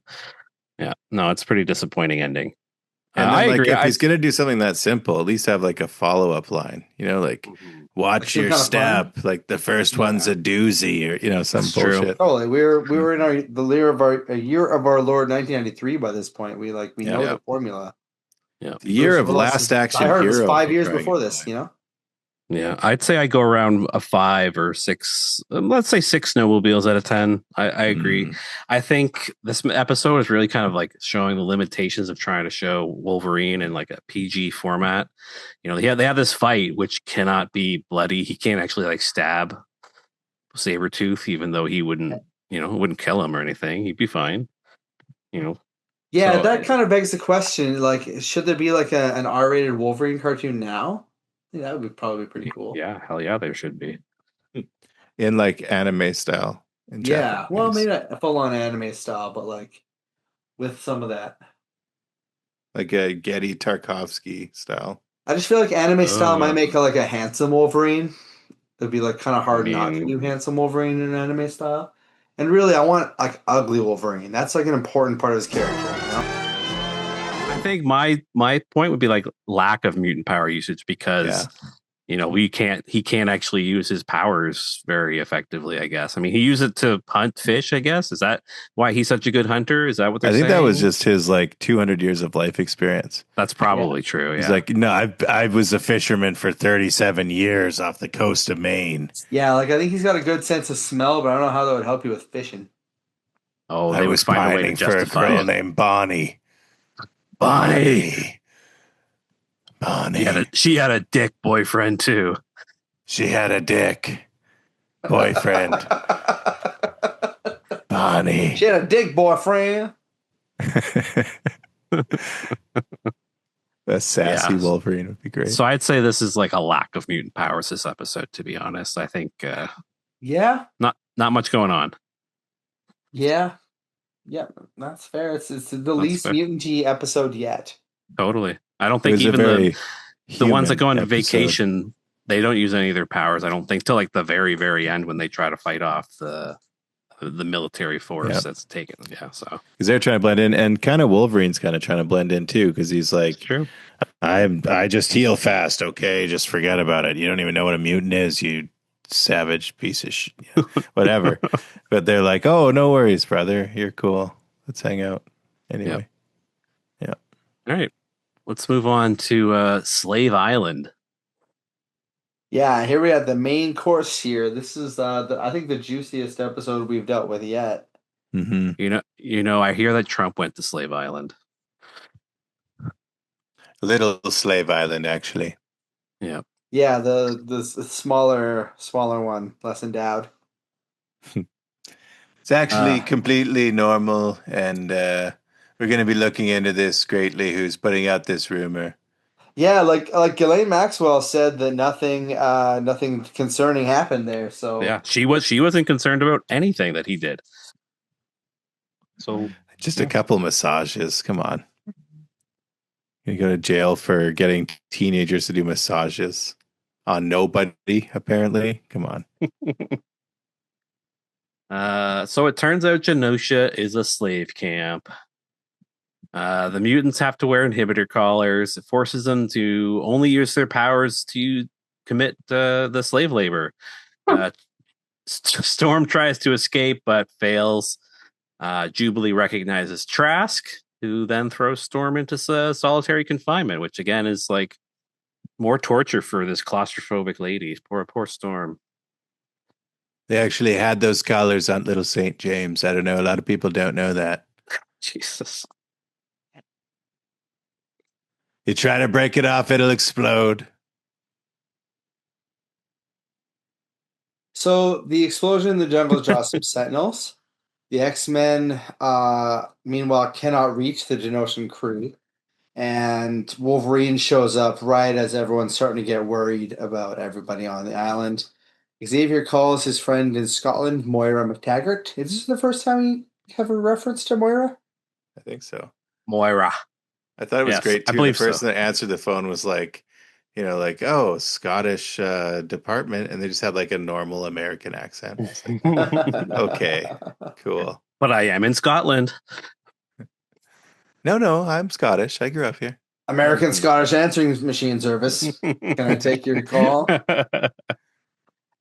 Yeah. No, it's a pretty disappointing ending. And I agree. If he's gonna do something that simple, at least have like a follow-up line. You know, like watch your step. Like the first one's a doozy, or some bullshit. Totally. We were in the year of our Lord 1993 by this point. We know the formula. Yeah. The year of Last Action Hero. I heard it was 5 years before this. Yeah, I'd say I go around a 5 or 6. Let's say 6 snowmobiles out of 10. I agree. I think this episode is really kind of like showing the limitations of trying to show Wolverine in like a PG format. They have this fight which cannot be bloody. He can't actually like stab Sabretooth, even though he wouldn't kill him or anything. He'd be fine. Yeah, so, that kind of begs the question: like, should there be like an R-rated Wolverine cartoon now? Yeah, that would be probably pretty cool. Yeah, hell yeah, there should be. In like anime style. Yeah, well, maybe not full-on anime style, but like with some of that. Like a Getty Tarkovsky style. I just feel like anime style might make like a handsome Wolverine. It'd be like kind of hard not to do handsome Wolverine in anime style. And really, I want like ugly Wolverine. That's like an important part of his character. I think my point would be like lack of mutant power usage, because he can't actually use his powers very effectively, I guess. I mean, he used it to hunt fish, I guess. Is that why he's such a good hunter? Is that what they're saying? I think that was just his 200 years of life experience. That's probably true. He's like, no, I was a fisherman for 37 years off the coast of Maine. Yeah, I think he's got a good sense of smell, but I don't know how that would help you with fishing. Oh, they was find a way to justify for a girl named Bonnie. Bonnie. She had a dick boyfriend too. She had a dick boyfriend. Bonnie. She had a dick boyfriend. A sassy Wolverine would be great. So I'd say this is like a lack of mutant powers this episode, to be honest. I think not much going on. Yeah, that's fair. It's the least mutant-y episode yet. Totally. I don't think even the ones that go on vacation, they don't use any of their powers. I don't think till like the very, very end when they try to fight off the military force that's taken. Yeah, so because they're trying to blend in, and kind of Wolverine's kind of trying to blend in too, because he's like, true. I just heal fast. Okay, just forget about it. You don't even know what a mutant is, you savage piece of shit. Yeah, whatever. But they're like, oh, no worries, brother. You're cool. Let's hang out. Anyway. Yeah. All right. Let's move on to Slave Island. Yeah, here we have the main course here. This is I think the juiciest episode we've dealt with yet. Mm-hmm. I hear that Trump went to Slave Island. Little Slave Island, actually. Yeah. Yeah, the smaller one, less endowed. It's actually completely normal, and we're going to be looking into this greatly. Who's putting out this rumor? Yeah, like Ghislaine Maxwell said that nothing concerning happened there. So yeah, she wasn't concerned about anything that he did. So just a couple massages. Come on, you go to jail for getting teenagers to do massages on nobody. Apparently, come on. So it turns out Genosha is a slave camp. The mutants have to wear inhibitor collars. It forces them to only use their powers to commit the slave labor. Storm tries to escape but fails. Jubilee recognizes Trask, who then throws Storm into solitary confinement, which again is like more torture for this claustrophobic lady. Poor Storm. They actually had those collars on Little St. James. I don't know. A lot of people don't know that. Jesus. You try to break it off, it'll explode. So the explosion in the jungle draws some sentinels. The X-Men, meanwhile, cannot reach the Genosian crew. And Wolverine shows up right as everyone's starting to get worried about everybody on the island. Xavier calls his friend in Scotland, Moira McTaggart. Is this the first time you have a reference to Moira? I think so. Moira. I thought it was great too. The person that answered the phone was like, oh, Scottish department, and they just had like a normal American accent. Okay, cool. But I am in Scotland. No, I'm Scottish. I grew up here. American Scottish answering machine service. Can I take your call?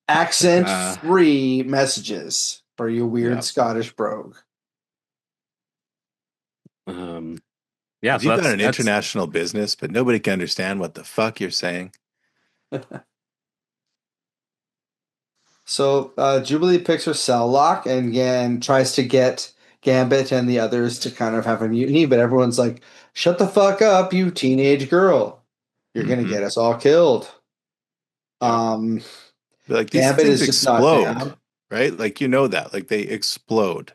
Accent-free messages for you weird Scottish brogue. Yeah, you've got an international business, but nobody can understand what the fuck you're saying. So Jubilee picks her cell lock and again tries to get Gambit and the others to kind of have a mutiny, but everyone's like, shut the fuck up, you teenage girl. You're going to get us all killed. Like these Gambit things explode, right? Like, that. Like, they explode.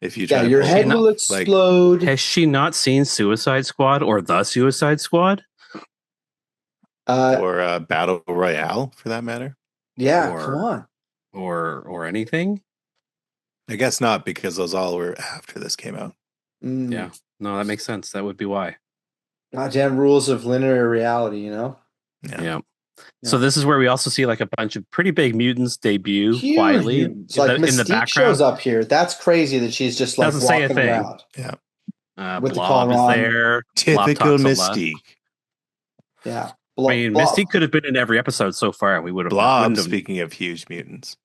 If you try your head will explode. Has she not seen Suicide Squad or The Suicide Squad? Or Battle Royale, for that matter? Yeah, come on. Or anything? I guess not, because those all were after this came out. Yeah. No, that makes sense. That would be why. Goddamn rules of linear reality, Yeah. So this is where we also see like a bunch of pretty big mutants debut quietly in the background. Shows up here. That's crazy that she's just like doesn't say a thing. Around. Yeah. With Blob is there. Typical Mystique. Yeah. Mystique could have been in every episode so far, and we would have. Blob, speaking of huge mutants.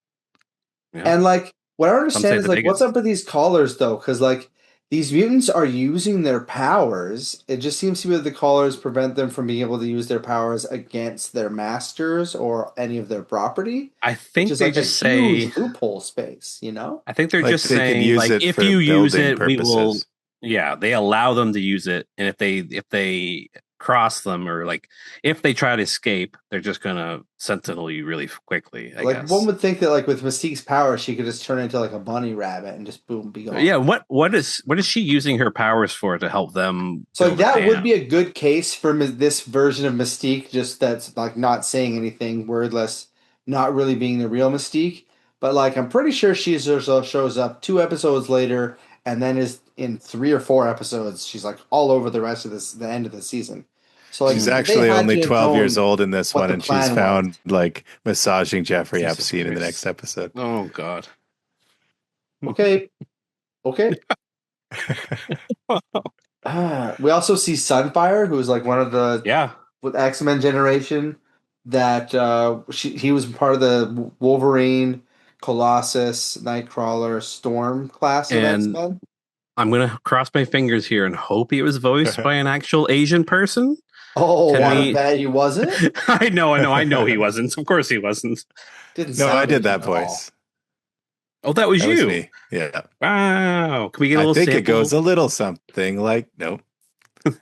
Yeah. And like, what I don't understand is like, what's up with these collars though? Because like, these mutants are using their powers. It just seems to be that the collars prevent them from being able to use their powers against their masters or any of their property. I think they like just say huge loophole space. You know, I think they're like just saying like if you use it, purposes. We will. Yeah, they allow them to use it, and if they cross them or like if they try to escape, they're just gonna sentinel you really quickly. I guess. One would think that like with Mystique's power, she could just turn into like a bunny rabbit and just boom, be gone. Yeah, what is she using her powers for to help them? So like, that would be a good case for this version of Mystique, just that's like not saying anything, wordless, not really being the real Mystique. But like I'm pretty sure she shows up 2 episodes later, and then is in 3 or 4 episodes. She's like all over the rest of the end of the season. So like, she's actually only 12 years old in this one, and she's found like massaging Jeffrey Epstein in the next episode. Oh God. Okay. We also see Sunfire, who's like one of the with X-Men generation that he was part of the Wolverine, Colossus, Nightcrawler, Storm class of X-Men. I'm gonna cross my fingers here and hope he was voiced by an actual Asian person. Oh, I bet he wasn't. I know he wasn't. Of course he wasn't. I did that voice. Oh, that was you. Me. Yeah. Wow. Can we get a little sample? It goes a little something like no.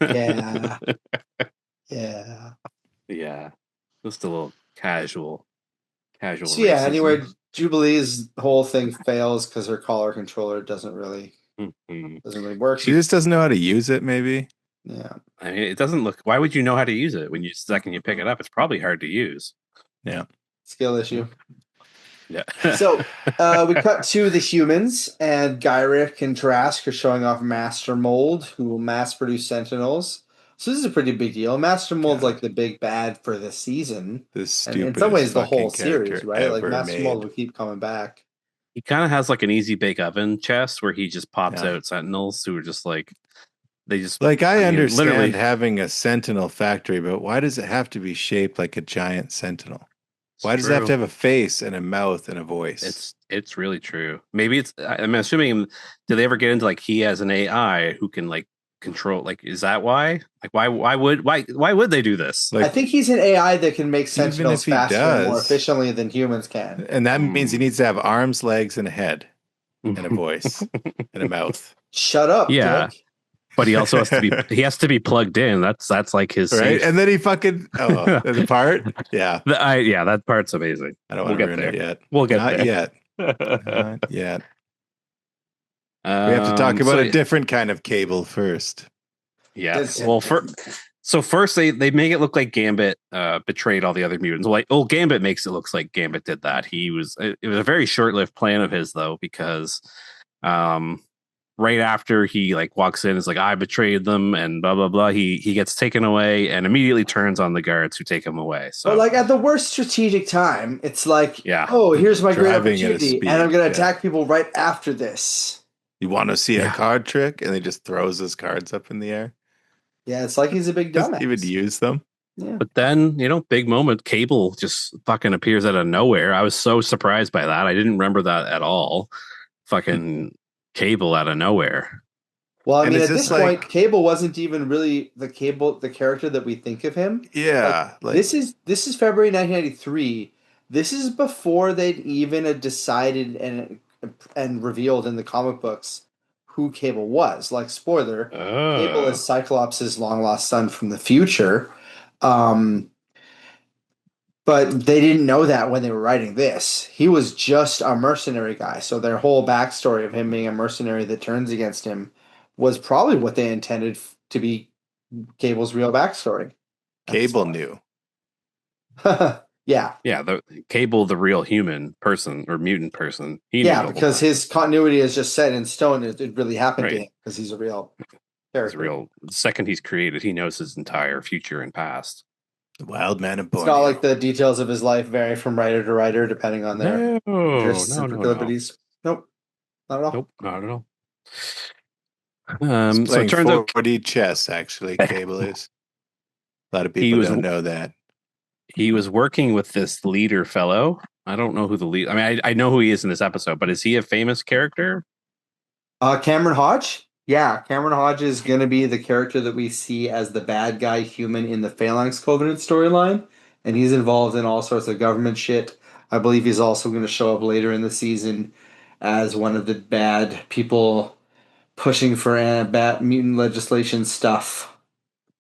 Yeah. Yeah. Just a little casual. So yeah, anyway, Jubilee's whole thing fails because her collar controller doesn't really work. She just doesn't know how to use it, maybe. Yeah. I mean, it doesn't look. Why would you know how to use it when you second you pick it up? It's probably hard to use. Yeah. Skill issue. Yeah. So we cut to the humans, and Gyrick and Trask are showing off Master Mold, who will mass produce Sentinels. So this is a pretty big deal. Master Mold's like the big bad for this season. And in some ways, the whole series, right? Like Master Mold will keep coming back. He kind of has like an easy bake oven chest where he just pops out Sentinels who are just like. They just I understand having a Sentinel factory, but why does it have to be shaped like a giant Sentinel? Why does it have to have a face and a mouth and a voice? It's really true. Maybe I'm assuming. Do they ever get into like he has an AI who can like control? Like, is that why? Like, why would they do this? Like, I think he's an AI that can make Sentinels faster and more efficiently than humans can, and that means he needs to have arms, legs, and a head, and a voice, and a mouth. Shut up! Yeah. Dick. But he also has to be plugged in. That's like his right. And then he fucking the part. Yeah. That part's amazing. I don't want to ruin it yet. We'll get Not there. Yet. Not yet. We have to talk about a different kind of Cable first. Yeah. Well, first they make it look like Gambit betrayed all the other mutants. Like, Gambit makes it look like Gambit did that. It was a very short-lived plan of his though, because right after he like walks in, is like, I betrayed them and blah blah blah. He gets taken away and immediately turns on the guards who take him away. So, but like at the worst strategic time, it's like, here's my great opportunity, and I'm going to attack people right after this. You want to see a card trick, and he just throws his cards up in the air. Yeah, it's like he's a big dumbass. He would use them. Yeah. But then, big moment, Cable just fucking appears out of nowhere. I was so surprised by that. I didn't remember that at all. Fucking Cable out of nowhere. Well, I mean, at this point, Cable wasn't even really the character that we think of him. Yeah. This is February 1993. This is before they'd even decided and revealed in the comic books who Cable was. Like, spoiler, Cable is Cyclops' long-lost son from the future. But they didn't know that when they were writing this. He was just a mercenary guy. So their whole backstory of him being a mercenary that turns against him was probably what they intended to be Cable's real backstory. Cable knew. Yeah. Yeah, the Cable, the real human person or mutant person. He knew because his continuity is just set in stone. It really happened to him because he's a real character. The second he's created, he knows his entire future and past. The wild man of Borneo. It's not like the details of his life vary from writer to writer depending on their interests and proclivities. Nope. Not at all. Nope, not at all. So it turns out 4D chess, actually, Cable is. A lot of people don't know that. He was working with this leader fellow. I don't know who the lead. I mean, I know who he is in this episode, but is he a famous character? Cameron Hodge? Yeah, Cameron Hodge is going to be the character that we see as the bad guy human in the Phalanx Covenant storyline. And he's involved in all sorts of government shit. I believe he's also going to show up later in the season as one of the bad people pushing for bad mutant legislation stuff.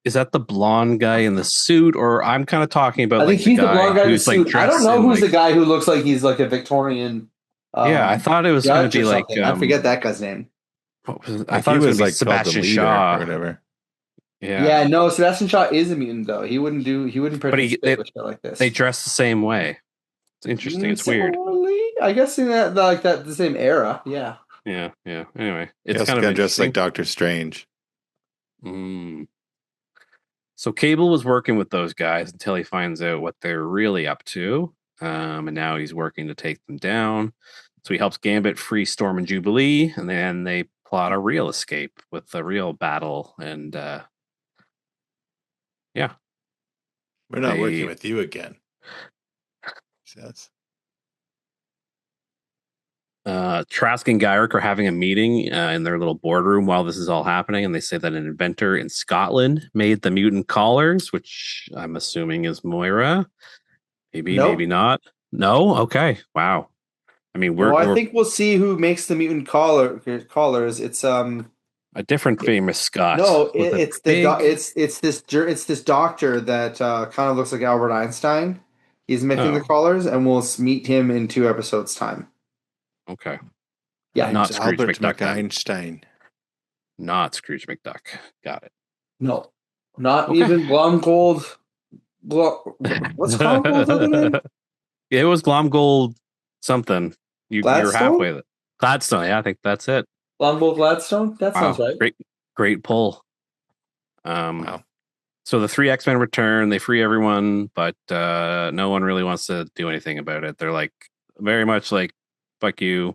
Is that the blonde guy in the suit, or I'm kind of talking about? I think he's the blonde guy in the suit. I don't know who's the guy who looks like he's like a Victorian. Yeah, I thought it was going to be like I forget that guy's name. I thought it was like Sebastian Shaw or whatever. Yeah, no, Sebastian Shaw is a mutant though. He wouldn't participate with shit like this. They dress the same way. It's interesting. It's weird. I guess in that the same era. Yeah. Yeah. Anyway, it's kind of just like Doctor Strange. So Cable was working with those guys until he finds out what they're really up to. And now he's working to take them down. So he helps Gambit free Storm and Jubilee, and then they plot a real escape with a real battle. And yeah. We're not working with you again. Says. Trask and Gyrick are having a meeting in their little boardroom while this is all happening, and they say that an inventor in Scotland made the mutant collars, which I'm assuming is Moira. Maybe not. No? Okay. Wow. I mean, I think we'll see who makes the mutant collars. It's a different famous Scot. No, it's this doctor that kind of looks like Albert Einstein. He's making the collars, and we'll meet him in 2 episodes' time. Okay. Yeah, not Scrooge Albert McDuck. Einstein. Not Scrooge McDuck. Got it. No, not even Glomgold. What's Glomgold? It was Glomgold something. You're halfway there. Gladstone. Yeah, I think that's it. Glomgold Gladstone. That sounds right. Great pull. Wow. So the 3 X-Men return. They free everyone, but no one really wants to do anything about it. They're like very much like, fuck you.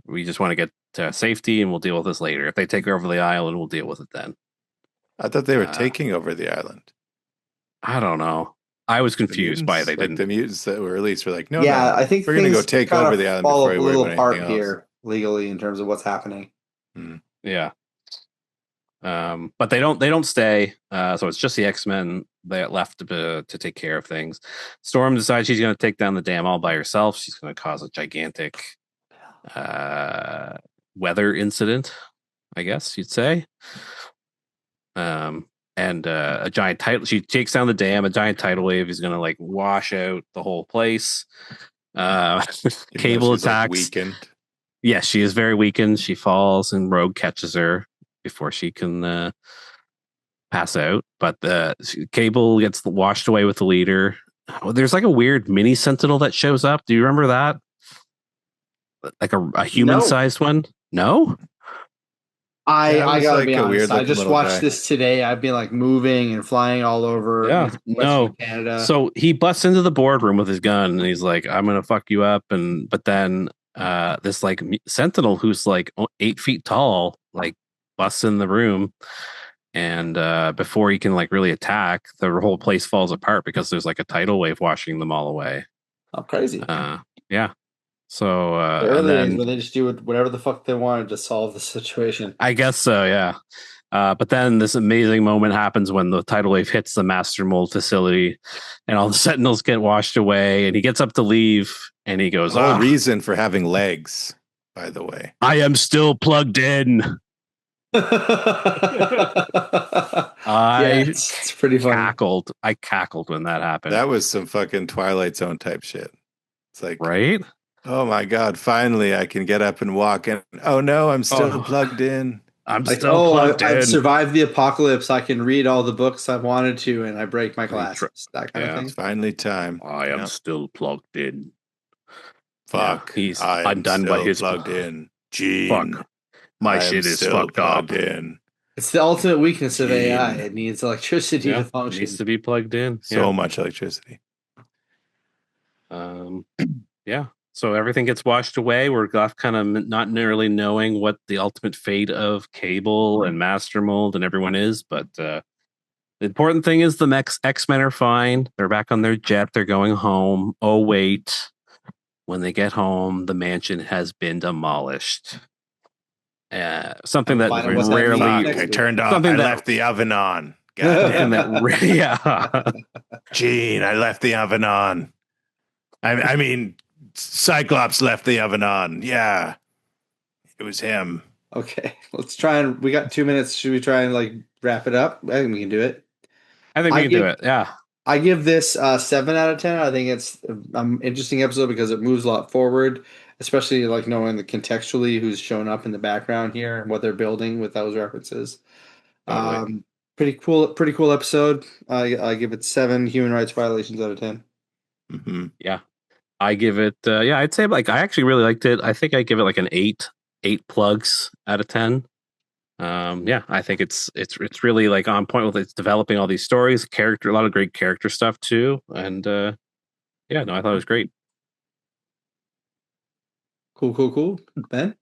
We just want to get to safety, and we'll deal with this later. If they take over the island, we'll deal with it then. I thought they were taking over the island. I don't know. I was confused by they didn't. The mutants that were released were like, no, I think we're going to go take over the island before we fall a little apart anything here else. Legally in terms of what's happening. Yeah. But they don't stay. So it's just the X-Men that left to take care of things. Storm decides she's going to take down the dam all by herself. She's going to cause a gigantic weather incident, I guess you'd say. And a giant tidal. She takes down the dam. A giant tidal wave is going to like wash out the whole place. Cable attacks. Like weakened. Yes, she is very weakened. She falls, and Rogue catches her before she can pass out. But Cable gets washed away with the leader. There's like a weird mini Sentinel that shows up. Do you remember that? Like a human-sized one? No? I gotta be honest. I just watched this today. I've been like moving and flying all over. Canada. So he busts into the boardroom with his gun, and he's like, "I'm gonna fuck you up." But then this like Sentinel who's like 8 feet tall, like busts in the room, and before he can like really attack, the whole place falls apart because there's like a tidal wave washing them all away. Oh, crazy! Yeah. So where they just do whatever the fuck they wanted to solve the situation. I guess so, yeah. But then this amazing moment happens when the tidal wave hits the Master Mold facility, and all the Sentinels get washed away. And he gets up to leave, and he goes, "The whole reason for having legs, by the way, I am still plugged in." It's pretty funny. I cackled when that happened. That was some fucking Twilight Zone type shit. It's like, right? Oh my God, finally I can get up and walk. And oh no, I'm still plugged in. I'm like, still plugged in. I've survived the apocalypse. I can read all the books I wanted to, and I break my glasses. That kind of thing. It's finally time. I am still plugged in. Fuck. Yeah, I'm done by his plugged in. Gene. Fuck. My shit is fucked up. In. It's the ultimate weakness of AI. It needs electricity to function. It needs to be plugged in. So much electricity. Yeah. So everything gets washed away. We're left kind of not nearly knowing what the ultimate fate of Cable and Master Mold and everyone is, but The important thing is the X-Men are fine. They're back on their jet. They're going home. Oh, wait. When they get home, the mansion has been demolished. Something that rarely... I turned off. I left the oven on. Yeah. Gene, I left the oven on. I mean, Cyclops left the oven on. Yeah. It was him. Okay, let's try we got 2 minutes. Should we try and wrap it up? I think we can do it. I think we can do it. Yeah. I give this 7 out of 10. I think it's an interesting episode because it moves a lot forward, especially knowing contextually who's shown up in the background here and what they're building with those references. Totally. Pretty cool episode. I give it 7 human rights violations out of 10. Mm-hmm. Yeah. I give it I'd say I actually really liked it. I think I give it an 8 plugs out of 10. I think it's really on point with it's developing all these stories, a lot of great character stuff too. And I thought it was great. Cool. Ben?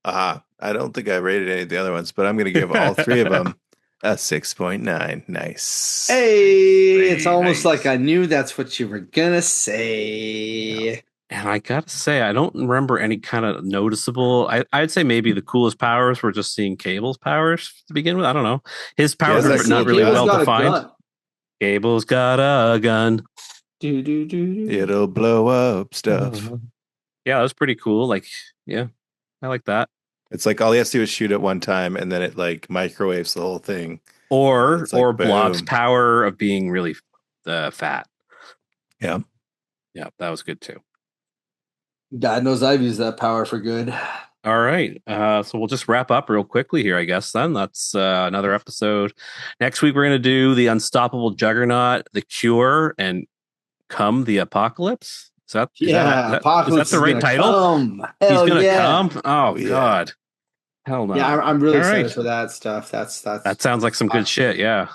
I don't think I rated any of the other ones, but I'm going to give all 3 of them a 6.9. Nice. Hey, it's almost like I knew that's what you were going to say. Yeah. And I gotta say, I don't remember any kind of noticeable. I'd say maybe the coolest powers were just seeing Cable's powers to begin with. I don't know. His powers are not really well defined. Cable's got a gun. It'll blow up stuff. Yeah, that was pretty cool. I like that. It's all he has to do is shoot at one time, and then it microwaves the whole thing. Or Block's power of being really fat. Yeah. Yeah, that was good too. God knows I've used that power for good. All right. So we'll just wrap up real quickly here, I guess, then. That's another episode. Next week, we're going to do The Unstoppable Juggernaut, The Cure, and Come the Apocalypse. Is that the right title? He's going to come? Oh, yeah. God. Hell no. Yeah, I'm really excited for that stuff. That sounds like some good shit, yeah.